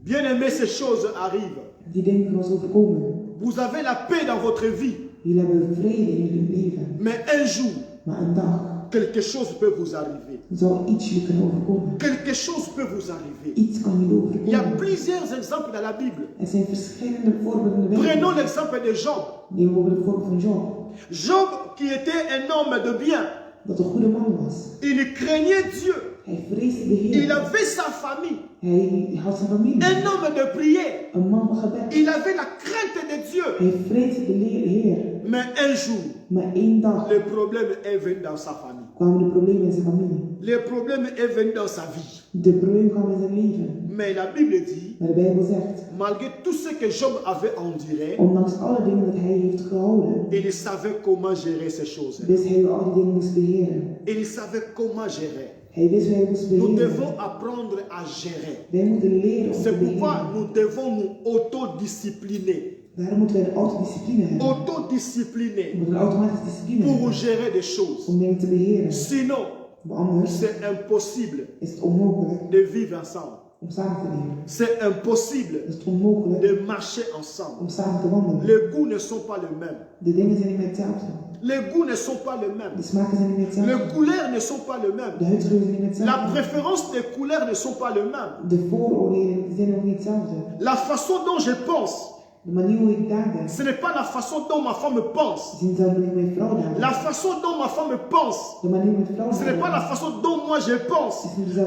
Bien aimé, ces choses arrivent. Die dingen kunnen ons overkomen. Vous avez la paix dans votre vie, Jullie hebben vrede in jullie leven. mais un jour, Maar een dag quelque chose peut vous arriver. zal iets jullie kunnen overkomen. Quelque chose peut vous arriver. Iets kan jullie Il y a overkomen. plusieurs exemples dans la Bible. Er zijn verschillende voorbeelden in de Prenons Bijbel. l'exemple de Job. Neem bijvoorbeeld het voorbeeld van Job. Job, qui était un homme de bien, Dat een goede man was. il craignait Dieu. Hij vreesde de Il Heer. avait sa famille. Hij had zijn familie. Un homme de prière. Een man van gebed. Il avait la crainte de Dieu. Hij vreesde de Heer. Mais un jour, Maar één dag le problème est venu dans sa famille. kwamen de problemen in zijn familie. Le problème est venu dans sa vie. De problemen kwamen in zijn leven. Mais la Bible dit, Maar de Bijbel zegt, malgré tout ce que Job avait enduré, ondanks alle dingen dat hij heeft gehouden, il savait comment gérer ces choses. wist hij hoe al die dingen moest beheren. Il savait comment gérer. Hij wist hoe hij moest Nous beheren. devons apprendre à gérer. Wij moeten leren om te C'est pourquoi beheren. nous devons nous autodiscipliner. Daarom moeten wij een autodiscipline hebben. We Autodiscipliner moeten een automatische discipline pour hebben gérer des choses. om dingen te beheren. Sinon, Maar anders c'est impossible is het onmogelijk de vivre ensemble. om samen te leven. C'est impossible Is het onmogelijk de marcher ensemble. om samen te wandelen. Les goûts ne sont pas les mêmes. De dingen zijn niet meer hetzelfde. Les goûts ne sont pas les De mêmes. smaken zijn niet meer Les hetzelfde. couleurs ne sont pas les De mêmes. huidskleuren zijn niet meer La hetzelfde. préférence des couleurs ne sont pas les mêmes. De vooroordelen zijn ook niet hetzelfde. La façon dont je pense, De manier hoe ik daar ben, ce n'est pas la façon dont ma femme pense. is niet dezelfde manier hoe mijn vrouw daar La ben. façon dont ma femme pense, De manier hoe mijn vrouw ce n'est daar pas la ben. façon dont moi je pense.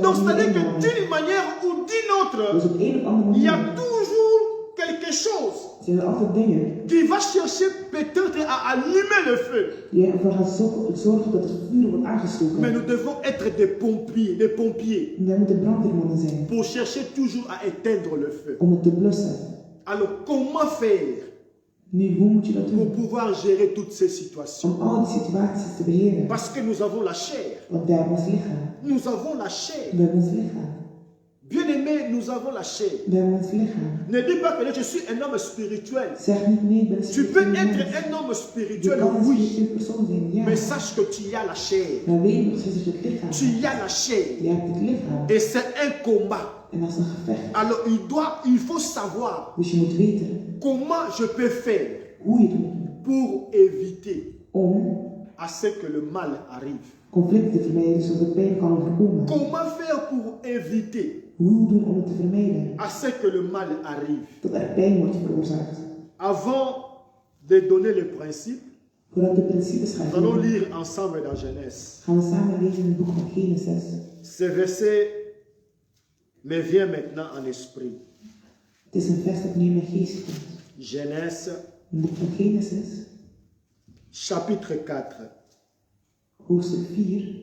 Donc c'est-à-dire que d'une manière ou d'une autre, Dus op een of andere il y a manier toujours quelque chose zijn er altijd dingen qui va chercher peut-être à allumer le feu. die ervoor gaan zorgen dat het vuur wordt Mais aangestoken. nous devons être des pompiers Wij moeten brandweermannen zijn pour chercher toujours à éteindre le feu. om het te blussen. Alors comment faire Nu, hoe moet je dat pour doen? pouvoir gérer toutes ces situations? Om al die situaties te beheren. Parce que nous avons la chair. Want wij hebben ons lichaam. Nous avons la chair. We hebben ons lichaam. Bien-aimés, nous avons la chair. We hebben ons lichaam. Ne dis pas que je suis un homme spirituel. Zeg niet nee, ik ben een Tu peux spirituele être mens. un homme Je spirituel, kan een oui. spirituele persoon zijn, ja. Mais sache que tu as la chair. Maar weet nog steeds dat je het lichaam Tu hebt. as la chair. Je hebt het lichaam. Et c'est un combat. En dat is een gevecht. Alors il faut savoir Dus je moet weten comment je peux faire hoe je het moet doen. pour éviter Om à ce que le mal arrive. conflicten te vermijden zodat pijn kan overkomen. Comment faire pour éviter Hoe doen om het te vermijden? à ce que le mal arrive? Dat er pijn wordt veroorzaakt. Avant de donner le principe, Voordat de principes gaan nous allons geven, lire ensemble dans Genèse. gaan we samen lezen in het boek van Genesis. Ce verset me vient maintenant en esprit. Het is een vers dat nu in mijn geest komt. Genèse, Het boek van Genesis, chapitre 4. hoofdstuk 4.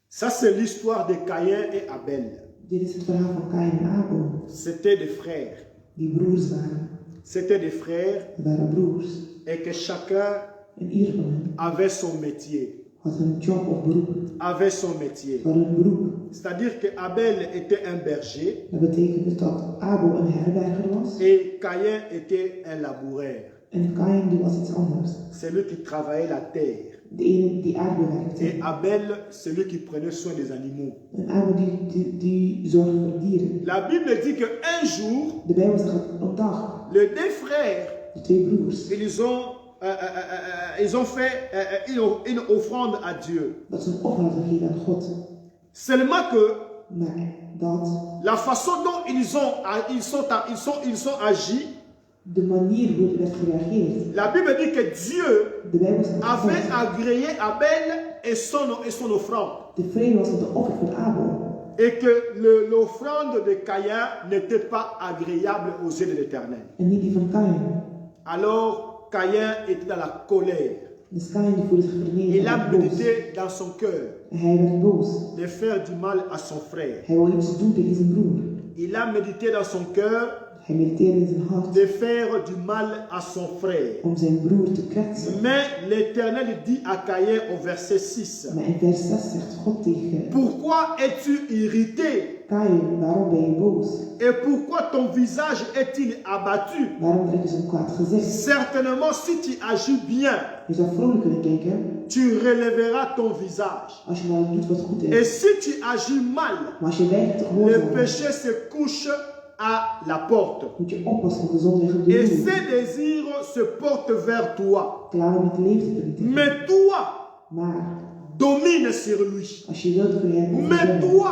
Ça, c'est l'histoire de Caïn et Abel. Dit is het verhaal van Kain en Abel. C'était des frères. Die broers waren. C'était des frères Het waren broers. et que chacun En ieder van hen avait son métier. had een job of beroep. Avait son métier. Had een beroep. C'est-à-dire que Abel était un berger Dat betekent dus dat Abel een herberger was. et Caïn était un laboureur. En Kain die was iets anders. Celui qui travaillait la terre. De ene die aarde bewerkte. Et Abel, celui qui prenait soin des animaux. En Abel die zorgde voor dieren. La Bible dit qu'un jour, De Bijbel zegt dat een dag les deux frères, de twee broers ils ont ils ont fait une offrande à Dieu. Dat ze een offer hadden gegeven aan God. Seulement que Maar dat, la façon dont ils sont agis, de manier hoe er werd gereageerd. la Bible dit que Dieu De Bijbel zegt avait dat agréé Abel et son offrande. tevreden was met de offer van Abel. Et que l'offrande de Caïn n'était pas agréable aux yeux de l'Éternel. En niet die van Kain. Alors Caïn était dans la colère. Dus Kain die voelde zich vernederd. Il a en boos. médité dans son cœur En hij werd boos. de faire du mal à son frère. Hij wou iets doen tegen zijn broer. Il a médité dans son cœur Hij mediteerde in zijn hart de faire du mal à son frère. om zijn broer te kwetsen. Mais l'Éternel dit à Caïn au verset 6, Maar in vers 6 zegt God tegen pourquoi es-tu irrité Kain, waarom ben je boos? et pourquoi ton visage est-il abattu? Waarom trek je zo'n kwaad gezicht? Certainement si tu agis bien, Je zou vrolijk kunnen kijken tu relèveras ton visage. als je wel doet wat goed Et is. si tu agis mal, Maar als je weigert te le gehoorzamen, péché se couche à la porte. moet je oppassen want de zon ligt op de Et loer. ses désirs se portent vers toi. Klaar om te leven te vernietigen. Mais toi, Maar domine sur lui. als je wilt kun je het Mais overwinnen. toi,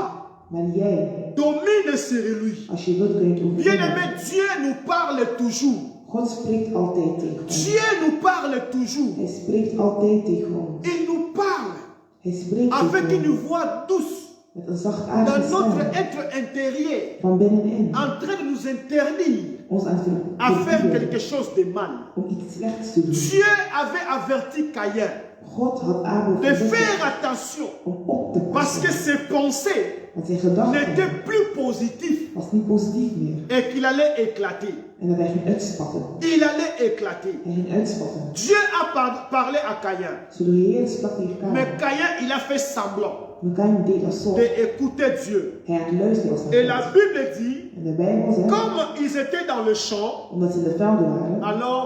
Maar jij, domine sur lui. als je wilt kun je het Bien-aimé, overwinnen. Dieu nous parle toujours. God spreekt altijd tegen ons. Dieu nous parle toujours. Hij spreekt altijd tegen ons. Il nous parle Hij spreekt avec tegen une ons voix douce met een zachtaardige dans notre stem être intérieur, van binnenin. en train de nous interdire Ons aan à faire het quelque chose de mal. om iets slechts te doen. Dieu avait averti Caïn God had Abel de gezegd faire attention om op te parce que passen. ses pensées Want zijn gedachten n'étaient plus positives was niet positief meer. et qu'il allait éclater. En dat hij ging uitspatten. Il allait éclater. Hij ging uitspatten. Dieu a parlé à Caïn, Zo de Heer sprak tegen mais Kain. Caïn, il a fait semblant Maar Kain deed alsof d'écouter Dieu. hij aan het luisteren was Et naar la God. Bible dit, En de Bijbel zegt, comme ils étaient dans le champ, omdat ze in de velden waren, alors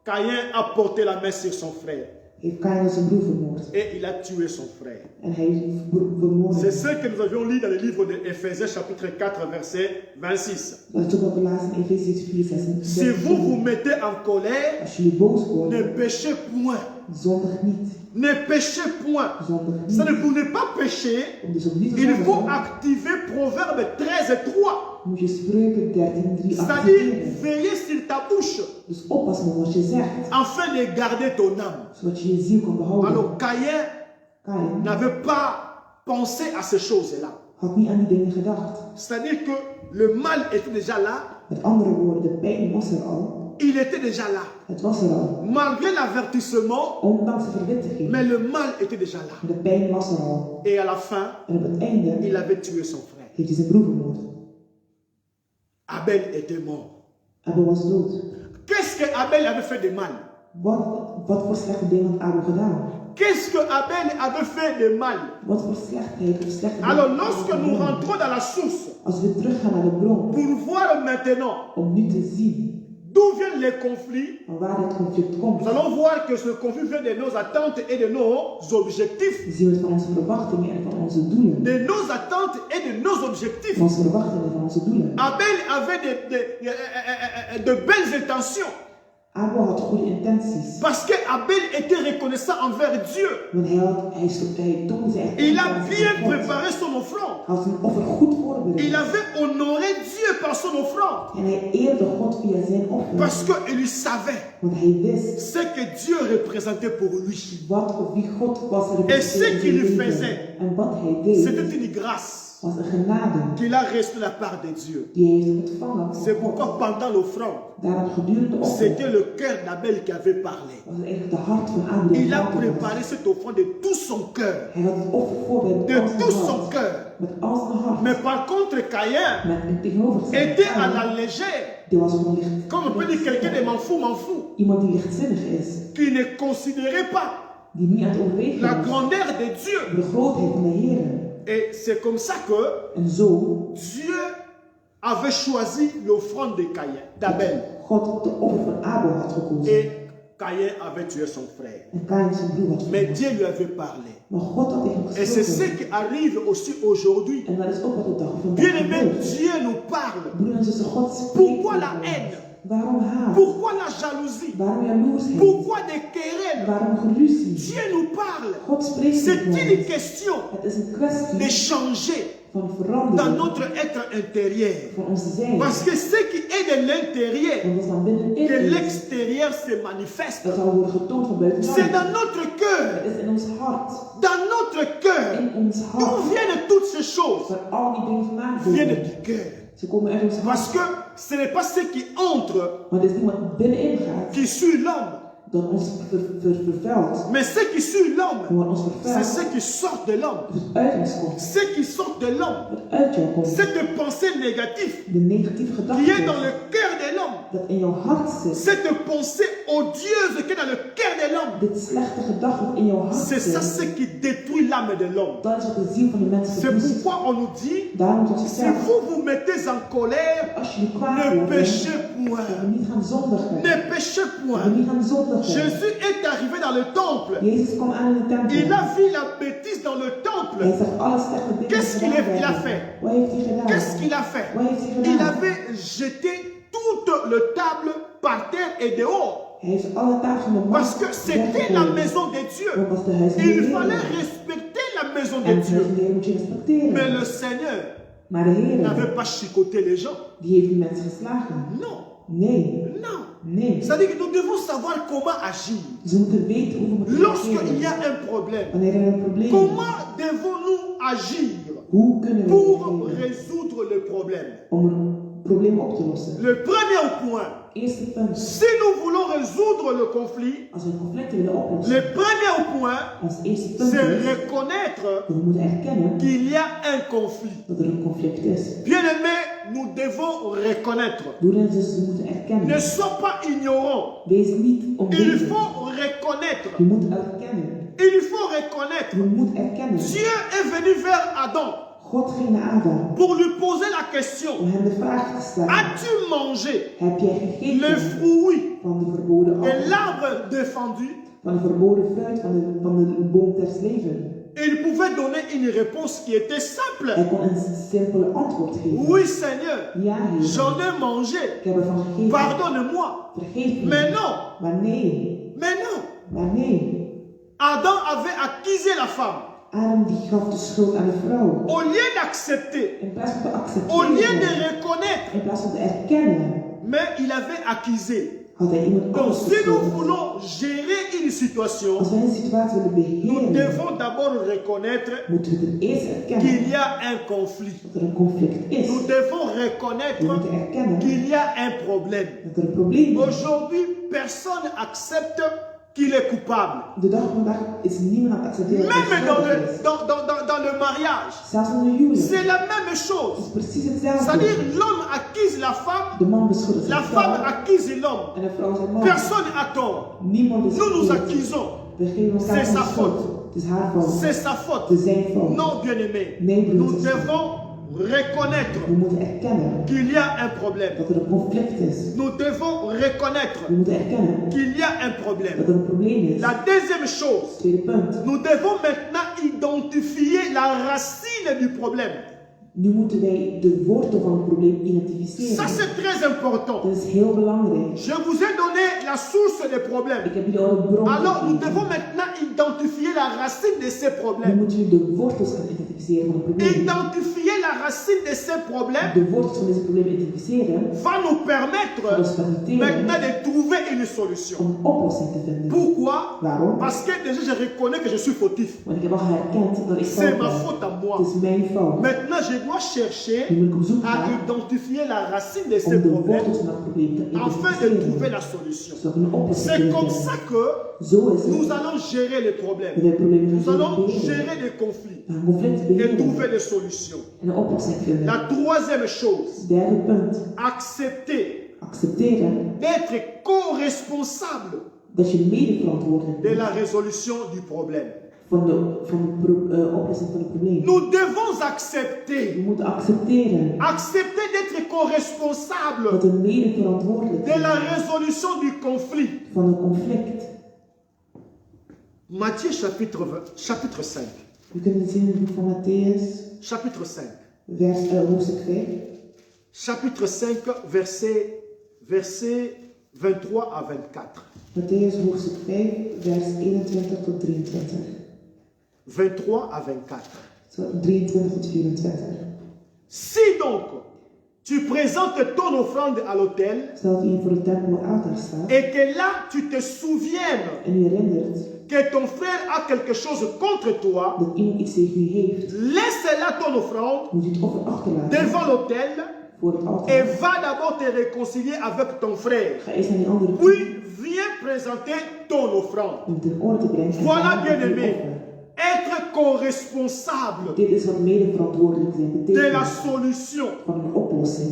Caïn a porté la main sur son frère heeft Kain zijn broer vermoord. et il a tué son frère. En hij vermoordde. C'est ce que nous avions lu dans le livre de Éphésiens chapitre 4 verset 26. Dat is ook wat we lazen in Efesiërs 4, 6. Si vous vous mettez en colère, Als jullie boos ne worden, péchez point. zondig niet. Ne péchez point. Zondig Ça ne niet. pour ne pas pécher, Om dus ook niet te il faut zondigen, activer Proverbe 13 et 3. moet je Spreuken 13:3 C'est-à-dire, activeren. veillez sur ta bouche Dus oppassen met wat je zegt, afin de garder ton âme. zodat je je ziel kan behouden. Alors Caïn Kain n'avait pas pensé à ces choses-là. had niet aan die dingen gedacht. C'est-à-dire que le mal était déjà là, Met andere woorden, de pijn was er al. il était déjà là. Het was er al. Malgré l'avertissement, Ondanks de verwittiging. mais le mal était déjà là. De pijn was er al. Et à la fin, En op het einde il avait tué son frère. heeft hij zijn broer vermoord. Abel était mort. Abel was dood. Qu'est-ce que Abel avait fait de mal? Wat voor slechte dingen had Abel gedaan? Qu'est-ce que Abel avait fait de mal? Wat voor slechtheid of slechte dingen Alors had Abel lorsque nous gedaan? rentrons dans la source, Als we teruggaan naar de bron, pour voir maintenant om nu te zien d'où viennent les conflits, van waar dit conflict komt, nous allons voir que ce conflit vient de nos attentes et de nos objectifs. zien we het van onze verwachtingen en van onze doelen. De nos attentes et de nos objectifs. Van onze verwachtingen en van onze doelen. Abel avait de belles intentions. Abel had goede intenties. Parce que Abel était reconnaissant envers Dieu. Want hij toonde zijn Il a erkentenis bien voor God. préparé son offrande. Hij had zijn offer goed voorbereid. Il avait honoré Dieu par son offrande. En hij eerde God via zijn offer. Parce qu'il savait Want hij wist ce que Dieu représentait pour lui. wat of wie God was. Et ce qu'il faisait, En wat hij deed c'était une grâce was een genade qu'il a reçue de la part de Dieu. die hij heeft ontvangen. C'est pourquoi pendant l'offrande, Daarom gedurende de offer c'était le cœur d'Abel qui avait parlé. was het eigenlijk de hart van Abel. die Il a aan het praten was. préparé cette offrande de tout son cœur. Hij had het offer voorbereid De met al tout zijn son hart. cœur. Met al zijn hart. Mais par contre, Caïn Met een tegenovergestelde était à Kain, la légère. die was gewoon licht. Comme on peut dire quelqu'un de m'en fout, Iemand die lichtzinnig is. qui ne considérait pas Die niet aan het overwegen la is. grandeur de Dieu. De grootheid van de Heer. Et c'est comme ça que En zo Dieu avait choisi l'offrande de Caïn, d'Abel. God de offer van Abel had gekozen. Et Caïn avait tué son frère. En Kain zijn broer had Mais vermoord. Dieu lui avait parlé. Maar God had tegen hem Et c'est ce gesproken. qui arrive aussi aujourd'hui. En dat is ook wat op de dag van Bien vandaag aimé, gebeurt. Dieu nous parle. Broeder en zussen, God spreekt Pourquoi tegen la ons. haine? Waarom haat? Pourquoi la jalousie? Waarom jaloersheid? Pourquoi des querelles? Waarom geruzie? Dieu nous parle. God spreekt C'est met une ons. question Het is een de kwestie changer van dans veranderen notre être intérieur. van ons zijn. Parce que ce qui est de l'intérieur, Want wat van binnenin de is, l'extérieur se manifeste. dat zal worden getoond van C'est buitenaf. dans notre cœur. Het is in ons hart. Dans notre cœur. In ons D'où hart. viennent toutes ces choses? Waar al die dingen vandaan Viennent komen. du cœur. Ze komen uit ons Parce hart. que ce n'est pas ce qui entre Maar het is niet wat binnenin gaat, qui suit l'homme. dat ons vervuilt. Mais ce qui suit l'homme, Maar wat ons c'est vervuilt, ce qui sort de l'homme. wat uit ons komt. Ce qui sort de l'homme, Wat uit jou komt. cette pensée négative De negatieve qui est gedachten dans le cœur de l'homme, dat in jouw hart zit. cette pensée odieuse qui est dans le cœur de l'homme, Dit slechte gedachte wat in jouw hart c'est ça ce zit. qui détruit l'âme de l'homme. Dat is wat de ziel van de mensen C'est verwoest. pourquoi on nous dit, Daarom wordt si gezegd, vous vous mettez en colère, als jullie kwaad ne worden, péchez dat point. we niet gaan zondigen. Ne péchez Dat we point. niet gaan zondigen. Jésus est arrivé dans le temple. Jezus kwam aan in de tempel. Il a vu la bêtise dans le Hij temple. zag alle slechte dingen Qu'est-ce qu'il gedaan a werden. fait? Wat heeft hij gedaan? Qu'est-ce qu'il a fait? Wat heeft hij Il gedaan? avait jeté toute la table par terre et dehors. Hij heeft alle tafels van de Parce que markt c'était la weggegooid. maison de Dieu. Dat was de huis van de Il Heer. fallait respecter la maison En de het huis van Dieu. de Heer moet je respecteren. Mais le Seigneur Maar de Heer, n'avait pas chicoté les gens. die heeft die mensen geslagen. Non, Nee, non. nee. C'est-à-dire que nous devons savoir comment agir. Ze moeten weten hoe we moeten Lorsqu'il y a reageren. un problème, Wanneer er een probleem is. comment devons-nous agir Hoe kunnen we pour reageren résoudre le problème? om een probleem op te lossen? Le premier point, Eerste punt. si nous voulons résoudre le conflit, Als we conflicten willen oplossen, le premier point, ons eerste punt c'est is reconnaître dat we moeten erkennen qu'il y a un conflit. dat er een conflict is. Bien-aimés, nous devons reconnaître. Broeders en zussen, we moeten Ne erkennen. sois pas ignorant. Wees niet Il onwetend. faut reconnaître. Je moet erkennen. Il faut reconnaître. Je moet erkennen. Dieu est venu vers Adam God ging naar Adam pour lui poser la om question. hem de vraag te stellen. As-tu mangé Heb jij le gegeten fruit van de verboden de appel? l'arbre défendu? Van de verboden fruit van de boom des levens? Il pouvait donner une réponse qui était simple. Hij kon een simpele antwoord geven. Oui, Seigneur, Ja, Heer. j'en ai mangé. Ik heb ervan gegeten. Pardonne-moi. Vergeef me. Mais non, Maar nee. mais non. Maar nee. Adam avait accusé la femme. Adam die gaf de schuld aan de vrouw. Au lieu d'accepter, In plaats van te au lieu de accepteren. reconnaître, In plaats van te erkennen. mais il avait accusé. Had hij iemand Donc, anders si nous beschuldigd. voulons gérer une situation, Als wij een situatie willen nous beheren, devons d'abord reconnaître moeten we ten eerste erkennen qu'il y a un conflit. dat er een conflict is. Nous devons We reconnaître moeten erkennen qu'il y a un problème. dat er een probleem is. Aujourd'hui, personne accepte qu'il est coupable. De dag van vandaag is niemand aan het accepteren dat Même hij dans schuldig le, is. dans le mariage, Zelfs in de huwelijk. c'est la même Het is chose. precies C'est-à-dire, hetzelfde. l'homme accuse la femme, De man beschuldigt la zijn femme vrouw accuse l'homme. en de vrouw zijn man. Personne n'a tort. Niemand is Nous nous schuldig. accusons. We geven elkaar C'est sa de schuld. Het is haar fout. C'est sa Het faute. is zijn fout. Non, bien-aimé. Nee, Nous broeders. devons reconnaître We moeten erkennen qu'il y a un problème. dat er een conflict is. Nous devons reconnaître We moeten erkennen qu'il y a un dat problème. er een probleem is. La deuxième chose, Tweede punt. nous devons maintenant identifier la racine du problème. Nu moeten wij de wortel van het probleem identificeren. Ça, c'est très important. Dat is heel belangrijk. Je vous ai donné la source des problèmes. Ik heb jullie al de bron Alors, nous gegeven. devons maintenant identifier la racine de ces Nu problèmes. moeten jullie de wortels gaan identificeren van het probleem. Identifier la racine de ces problèmes De wortels van deze problemen identificeren va nous permettre zal ons faciliteren maintenant de trouver une solution. om een oplossing te vinden. Pourquoi? Waarom? Parce que déjà je reconnais que je suis fautif. Want ik heb al herkend dat ik C'est fout ma ben. faute à moi. Het is mijn fout. Maintenant, je dois chercher Nu moet ik op zoek à gaan identifier la racine de om ces de problèmes wortels van het probleem te afin de trouver identificeren. la solution. Zodat we een oplossing C'est kunnen comme vinden. ça que Zo is nous het allons gérer les dat problèmes. wij problemen Nous gaan allons beheren. gérer les conflits We gaan conflicten et trouver beheren des solutions. en een oplossing vinden. La troisième chose, Derde punt. accepter Accepteren d'être co-responsable dat je medeverantwoordelijk de bent la résolution du problème. van de oplossing van het probleem. Nous devons accepter, We moeten accepteren accepter d'être co-responsable dat we medeverantwoordelijk de la zijn résolution du conflit. van een conflict. Matthieu chapitre 5. We kunnen het zien in het boek van Matthäus, Chapitre 5. hoofdstuk 5. Chapitre 5, verset versets 23 à 24. Matthäus hoofdstuk 5, vers 21 tot 23. 23 à 24. 23 tot 24. Si donc tu présentes ton offrande à l'autel Stel dat je voor de tempel altaar staat et que là tu te souviennes en je herinnert que ton frère a quelque chose contre toi, dat iemand iets tegen u heeft, laisse là ton offrande moet u het offer achterlaten devant l'autel voor het et altaar. va d'abord te réconcilier avec ton frère. Ga eerst naar die andere toe Puis viens présenter ton offrande. om het in orde te brengen. En Voilà, daarna bien-aimé. uw offer. Être co-responsable Dit is wat medeverantwoordelijk zijn de la betekent solution van een oplossing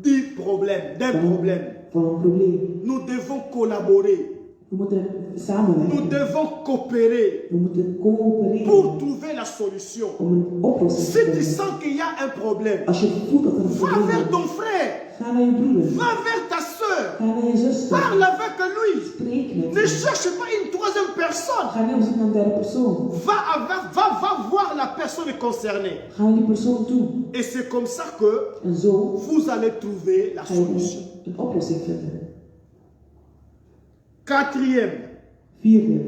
du problème, d'un problème. van een probleem. Nous devons collaborer. We moeten Nous samenwerken. devons coopérer We moeten pour coöpereren trouver la solution. om een oplossing te Si tu vinden. sens qu'il y a un problème, Als je voelt dat er een va probleem vers is, ton frère, ga naar je broeder. va vers ta soeur, Ga naar je zuster. parle avec lui. Spreek met Ne hem. cherche pas une troisième personne. Ga niet op zoek naar een derde persoon. Va voir la personne concernée. Ga naar die persoon toe. Et c'est comme ça que En zo vous allez trouver la ga je solution. een oplossing vinden. Quatrième, Vierde.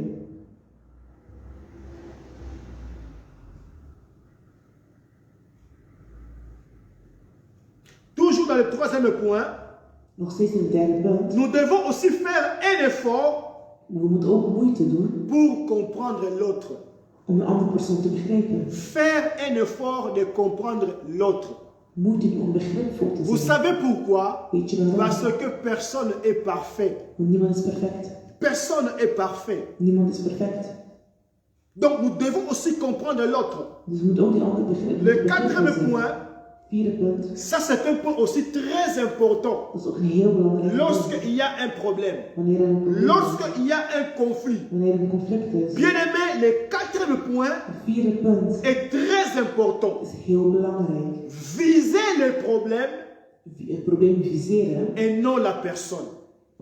toujours dans le troisième point, Nog steeds in het derde punt. nous devons aussi faire un effort Maar we moeten ook moeite doen pour comprendre l'autre. om een andere persoon te begrijpen. Faire un effort de comprendre l'autre. Moeite doen om begripvol te Vous zijn. savez pourquoi? Weet je waarom? Parce que personne est parfait. Want niemand is perfect. Personne est parfait. Niemand is perfect. Donc nous devons aussi comprendre l'autre. Dus we moeten ook die andere begrijpen. Le quatrième point, Vierde punt. ça c'est un point aussi très important. Dat is ook een heel belangrijk punt. Lorsqu'il y a un problème, Wanneer er een probleem is. lorsqu'il y a un conflit, Wanneer er een conflict is. bien aimé, le quatrième point Het vierde punt est très important. is heel belangrijk. Viser le problème Het probleem viseren et non la personne.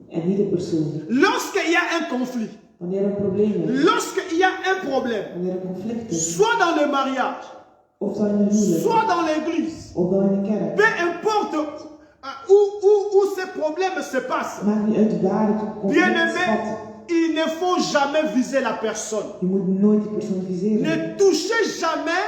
en niet de persoon. Lorsqu'il y a un conflit, Wanneer er een probleem is. lorsqu'il y a un problème, Wanneer er een conflict is. soit dans le mariage, Of dan in een huwelijk. soit dans l'église, Of dan in de kerk. peu importe où ces problèmes se passent, Maakt niet uit waar het conflict bien aimé, staat. il ne faut jamais viser la personne. Je moet nooit die persoon viseren. Ne touchez jamais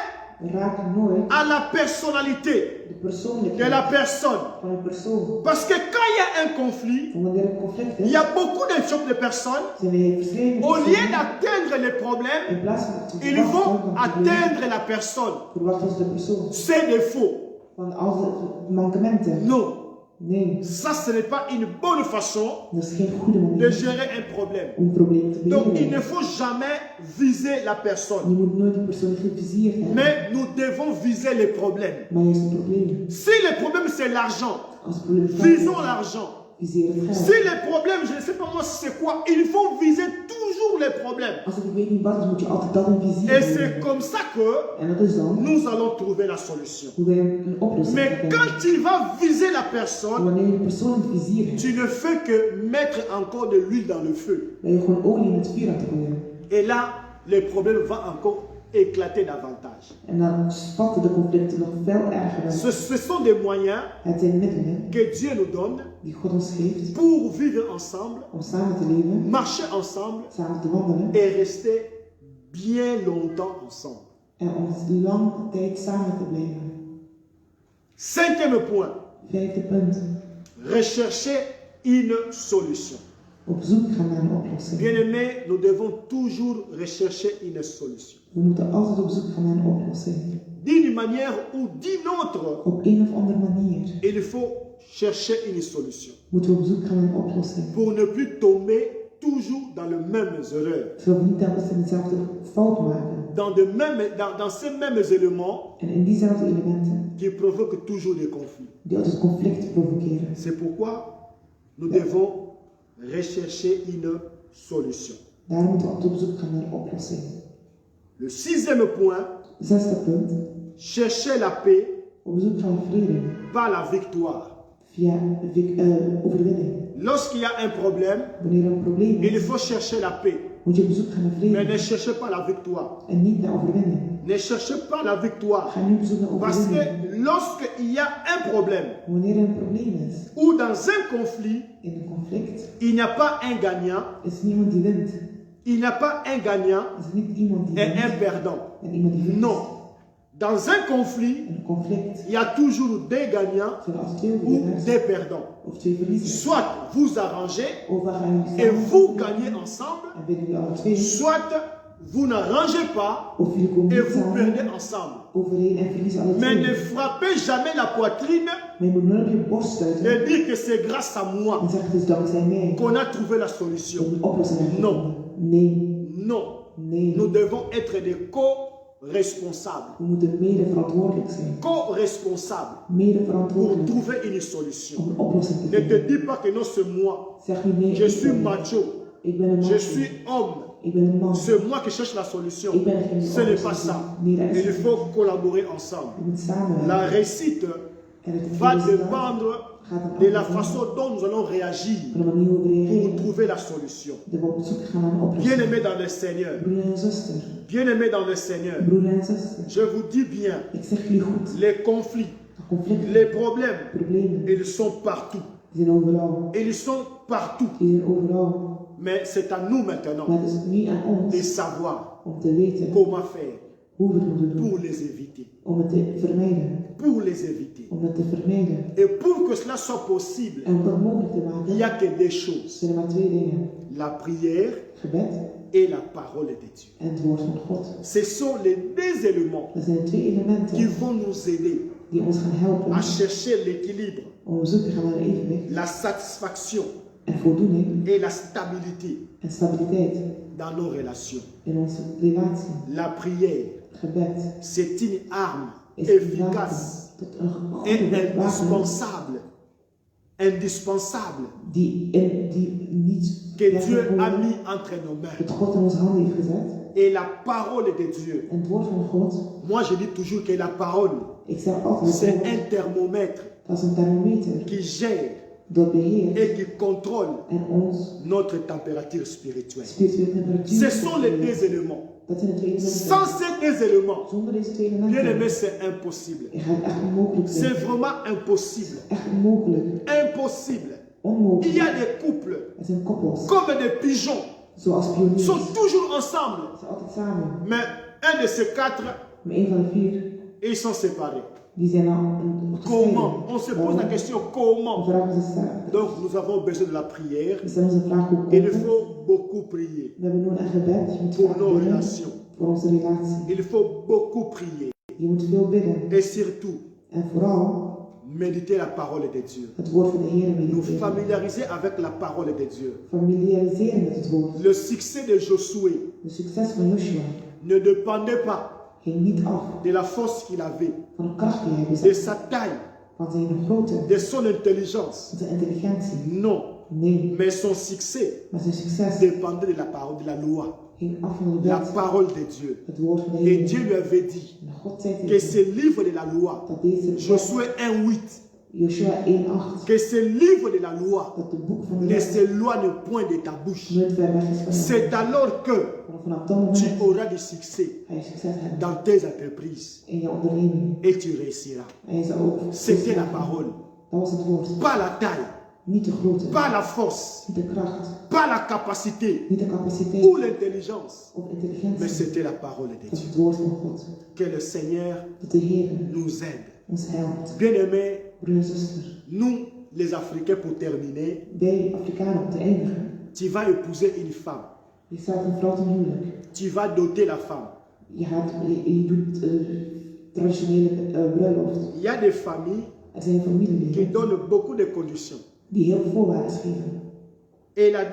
Raak nooit à la personnalité de de persoonlijkheid la personne. van een persoon. Parce que quand il y a un conflit, Want wanneer er een conflict il is, y a beaucoup de personnes, zijn er verschillende au lieu personen. d'atteindre les problèmes, In plaats van te ils verwachten vont van het probleem, atteindre la personne, verwachten ze de persoon. ses défauts. Van al de mankementen. Non, Nee, ça ce n'est pas une bonne façon dat is geen goede de manier gérer un problème. om een probleem te Donc il ne beheren. faut jamais viser la personne, Je moet nooit die persoon geviseerd hebben. mais nous devons viser les problèmes. Maar juist het probleem. Si le problème c'est l'argent, Als het probleem visons geld is, l'argent. viseer het Si geld. le problème, je ne sais pas moi c'est quoi, il faut viser toujours les problèmes. Als ik weet niet wat is, moet je altijd dat in vizier Et c'est hebben. comme ça que En dat is dan nous allons trouver la solution. hoe wij een oplossing Mais vinden. quand tu vas viser la Maar personne, wanneer je de persoon in het vizier hebt, tu ne fais que mettre encore de l'huile dans le feu. ben je gewoon olie in het vuur aan te gooien. Et là, le problème va encore éclater davantage. En dan spatten de conflicten nog veel erger dan. Ce sont des moyens Het zijn middelen que Dieu nous donne die God ons geeft pour vivre ensemble, om samen te leven, marcher ensemble samen te wandelen et rester bien longtemps ensemble. en om lange tijd samen te blijven. Cinquième point, Vijfde punt. rechercher une solution. Op zoek gaan naar een oplossing. Bien-aimés, nous devons toujours rechercher une solution. We moeten altijd op zoek gaan naar een oplossing. D'une manière ou d'une autre, Op een of andere manier il faut chercher une solution moeten we op zoek gaan naar een oplossing. pour ne plus tomber toujours dans les mêmes erreurs, Zodat we niet telkens dezelfde fout maken. dans ces mêmes éléments En in diezelfde elementen qui provoquent toujours des conflits. die altijd conflicten provoceren. C'est pourquoi nous devons rechercher une solution. Daarom moeten we altijd op zoek gaan naar een oplossing. Le sixième point, Zesde punt. chercher la paix Op zoek gaan naar vrede par la victoire. via overwinning. Lorsqu'il y a un problème, Wanneer er een probleem il is, faut chercher la paix. Moet je op zoek gaan naar Mais vrede. ne cherchez pas la victoire. En niet naar overwinning. Ne cherchez pas la victoire. Ga niet op zoek naar Parce overwinning. que lorsqu'il y a un problème Wanneer er een probleem is. ou dans un conflit, In een conflict. il n'y a pas un gagnant, Is er niemand die wint. il n'y a pas un gagnant Is er niet iemand die et wint. un perdant. En iemand die verliest. Non. Dans un conflit, In een conflict. il y a toujours des gagnants Zullen als twee ou winnaars. des perdants. Of twee verliezers. Soit vous arrangez Of waar gaan jullie et samen. vous gagnez ensemble, En winnen jullie alle twee. soit vous n'arrangez pas Of jullie komen et niet vous samen. perdez ensemble. Overeen en verliezen alle Mais ne twee. frappez jamais la poitrine Maar je moet nooit op je borst stuiten. et dire que c'est grâce à moi En zeggen het is dankzij mij. qu'on a trouvé la Dat solution. we een oplossing hebben Non. gevonden. Nee. Non. Nee. Nous devons être des co-responsables. We moeten mede verantwoordelijk zijn. Co-responsables Mede pour verantwoordelijk. trouver une solution. Om een oplossing te Ne te vinden. dis pas que non, c'est moi. Zeg niet nee. Je ik suis ben- macho. Ik ben een man. Je suis homme. Ik ben een man. C'est moi qui cherche la solution. Ik ben degene die Ce n'est pas oplossing ça. zoekt. Nee, dat is Il niet. faut collaborer ensemble. Je moet samenwerken. La réussite En het va resultaat dépendre gaat ervan de la afhangen façon dont nous allons réagir van de manier hoe we pour reageren. trouver la solution. Dat we op zoek gaan naar een oplossing. Bien-aimés dans le Seigneur, Broeder en zuster. bien-aimés dans le Seigneur, Broeder en zuster. je vous dis bien, Ik zeg jullie goed. les conflits, De conflicten. les problèmes, Problemen. ils sont partout. Die zijn overal. Ils sont partout. Die zijn overal. Mais c'est à nous maintenant Maar het is nu aan de ons savoir om te weten comment faire hoe we het moeten doen. pour les éviter. Om het te vermijden. Pour les éviter. Om het te vermijden. Et pour que cela soit possible, En om dat mogelijk te il n'y a maken, que des choses. zijn er maar twee dingen. La prière Gebed et la parole de Dieu. en het woord van God. Ce sont les deux éléments Dat zijn de twee qui elementen vont nous aider die ons gaan helpen à chercher l'équilibre, om op zoek te gaan naar een evenwicht la satisfaction en voldoening et la stabilité en stabiliteit dans nos relations. in onze relatie. La prière, Gebed c'est une arme is een efficace wapen tot een et goede wapen indispensable, indispensable die niet que weg Dieu kan a worden, mis entre nos mains. dat God in onze handen heeft gezet. Et la parole de Dieu, En het woord van God, moi je dis toujours que la parole, ik zeg altijd, c'est het woord, un thermomètre dat is een thermometer qui gère dat beheert et qui contrôle en ons notre température spirituelle. spirituele temperatuur. Ce sont les deux éléments. Dat zijn de twee elementen. Sans ces deux éléments, Zonder deze twee bien aimé, elementen c'est impossible. gaat het echt onmogelijk C'est zijn. vraiment impossible. Echt onmogelijk. Impossible. Il y Onmogelijk. a des couples, Er zijn koppels, comme des pigeons, zoals pioniers. sont toujours ensemble. Ze zijn altijd samen. Mais un de ces quatre, Maar een van de vier, ils sont séparés. die zijn al Comment? On se pose la question We comment? vragen ze samen. Donc nous avons besoin de la prière. We stellen onze vraag hoe Il komt het? faut beaucoup prier We hebben nodig aan gebed. Je moet pour vaak nos bidden relations. voor onze relatie. Il faut beaucoup prier. Je moet veel bidden. Et surtout, En vooral méditer la parole de Dieu. het woord van de Heer Nous mediteren. familiariser avec la parole de Dieu. Familiariseren met het woord. Le succès de Josué De succes van Joshua ne dépendait pas ging niet af de la force qu'il avait, van de kracht die hij de bezat, sa taille, van zijn grootte, de son intelligence. van zijn intelligentie. Non. Nee, Mais son succès maar zijn succes dépendait de la parole, de la loi, ging af van de la wet, parole de Dieu. het woord van de Et Dieu Heer. lui avait dit En God zei que tegen ce livre de la loi, dat deze wet, Josué 1:8, Joshua 1:8, que ce livre de la loi dat de boek van de ne wet s'éloigne point de ta bouche. nooit ver weg is van jou. C'est alors que Maar vanaf dat tu moment auras du succès ga je succes hebben dans tes entreprises in je onderneming. et tu réussiras. En je zal ook C'était la parole, Dat was het woord. pas la taille, Niet de grootte, pas la force, niet de kracht, pas la capacité niet de capaciteit ou l'intelligence, of mais intelligentie. c'était la parole de Dat is Dieu. het woord van God. Que le Seigneur Dat de Heer nous aide. ons helpt. Bien-aimés, Broer en zuster, nous, les Africains, pour terminer, wij Afrikanen om te eindigen. tu vas épouser une femme. Je staat een vrouw ten huwelijk. Tu vas doter la femme. Je doet traditionele bruiloft. Il y a des familles Er zijn qui familieleden donnent beaucoup de conditions. die heel veel voorwaarden geven. Et la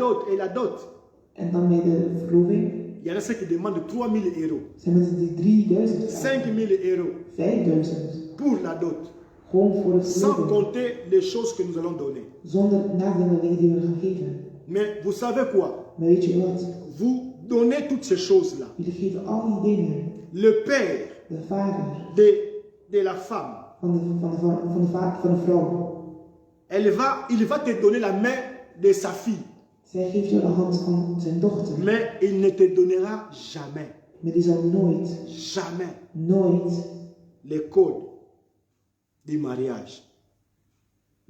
dot, En dan bij de verloving il y en a ceux qui demandent 3 000 euros, zijn mensen die 3000 5 vragen. 000 euros 5000. pour la dot, Gewoon voor de sans verloving. compter les choses que nous allons donner. Zonder nadenken dingen die we gaan geven. Mais vous savez quoi? Maar weet je wat? Vous donnez toutes ces choses-là. Jullie geven al die dingen. Le père De vader de la femme, van de vrouw. il va te donner la main de sa fille. Zij geeft jou de hand van zijn dochter. Mais il ne te donnera jamais, Maar die zal nooit les codes du mariage.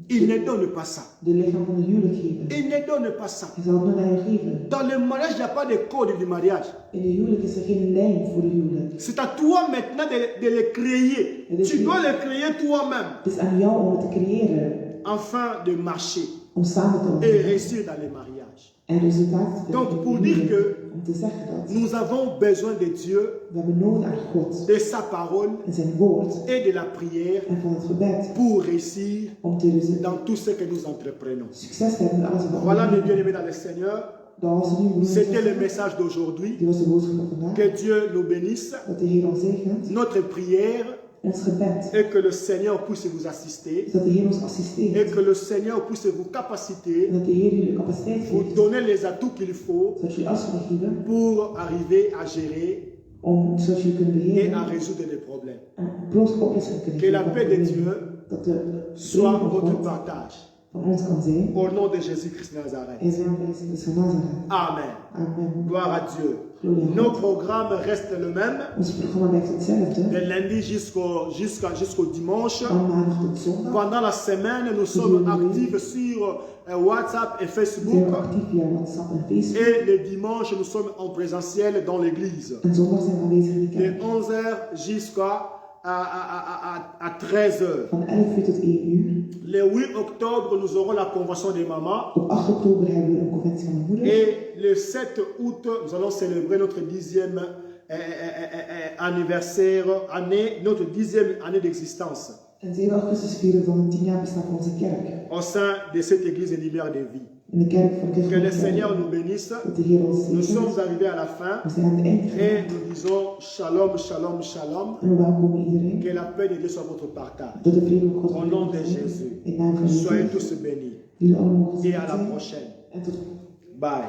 Il ne donne pas ça. de lichaam van de huwelijk geven. Il ne donne pas ça. Hij zal het nooit aan jou geven. Dans le mariage, il n'y a pas de code du mariage. In de huwelijk is er geen lijn voor de huwelijk. C'est à toi maintenant de le créer. Tu dois le créer toi-même. Het is aan jou om het te creëren. Afin de marcher Om samen te et wonen. réussir dans le mariage. En resultaten te Donc, vinden pour in de dire huwelijk. que Om te zeggen dat nous avons besoin de Dieu, we hebben nood aan God de sa parole en zijn woord et de la prière en van het gebed. pour réussir Om te resultaten. dans tout ce que nous entreprenons. Succes te hebben in alles wat we Voilà mes ondernemen. bien-aimés dans le Seigneur. Dat was het nu, broers en C'était le zussen. message d'aujourd'hui. Die was de boodschap van vandaag. Que Dieu nous bénisse. Dat de Heer ons zegent. Notre prière Ons gebed. est que le Seigneur puisse vous assister Is dat de Heer ons et assisteert. que le Seigneur puisse vous capaciter, En dat de Heer jullie de capaciteit vous geeft. donner les atouts qu'il faut Zodat jullie alles kunnen geven. pour arriver à gérer Zodat jullie kunnen et à beheren. résoudre des problèmes. En oplossingen kunnen Que la geven. paix de Dieu Dat de soit vrede van votre God partage. van ons kan zijn. Au nom de Jésus-Christ de Nazareth. En zijn van Jezus van Nazareth. Amen. Amen. Gloire à Dieu. Glorie aan Nos God. programmes restent le même. Ons programma blijft hetzelfde. De lundi jusqu'au dimanche. Van maandag tot zondag. Pendant la semaine, nous sommes actifs sur WhatsApp et Zijn we Facebook. actief via WhatsApp en Facebook. Et le dimanche, nous sommes en présentiel dans l'église. En zondag zijn we aanwezig in de De kerk. 11h jusqu'à 13h. Van 11 uur tot 1 uur. Le 8 octobre, nous aurons la convention des mamans. Op 8 oktober hebben we een conventie van de moeder. Et le 7 août, nous allons célébrer notre 10e anniversaire, notre 10e année d'existence En 7 augustus vieren we dan 10 jaar bestaan van onze kerk. au sein de cette église lumière de vie. In de kerk van de Que le Seigneur nous bénisse. Dat de Heer ons Nous zegent. sommes arrivés à la fin We zijn aan het eind et gekomen. nous disons shalom, shalom, shalom. En we welkomen iedereen. Que la paix de Dieu soit votre partage. Dat de vrede van God Au nom de met ons Jésus. is. In naam van Soyez Jezus. tous bénis Jullie allemaal et à gezegend la zijn. prochaine. En tot Bye.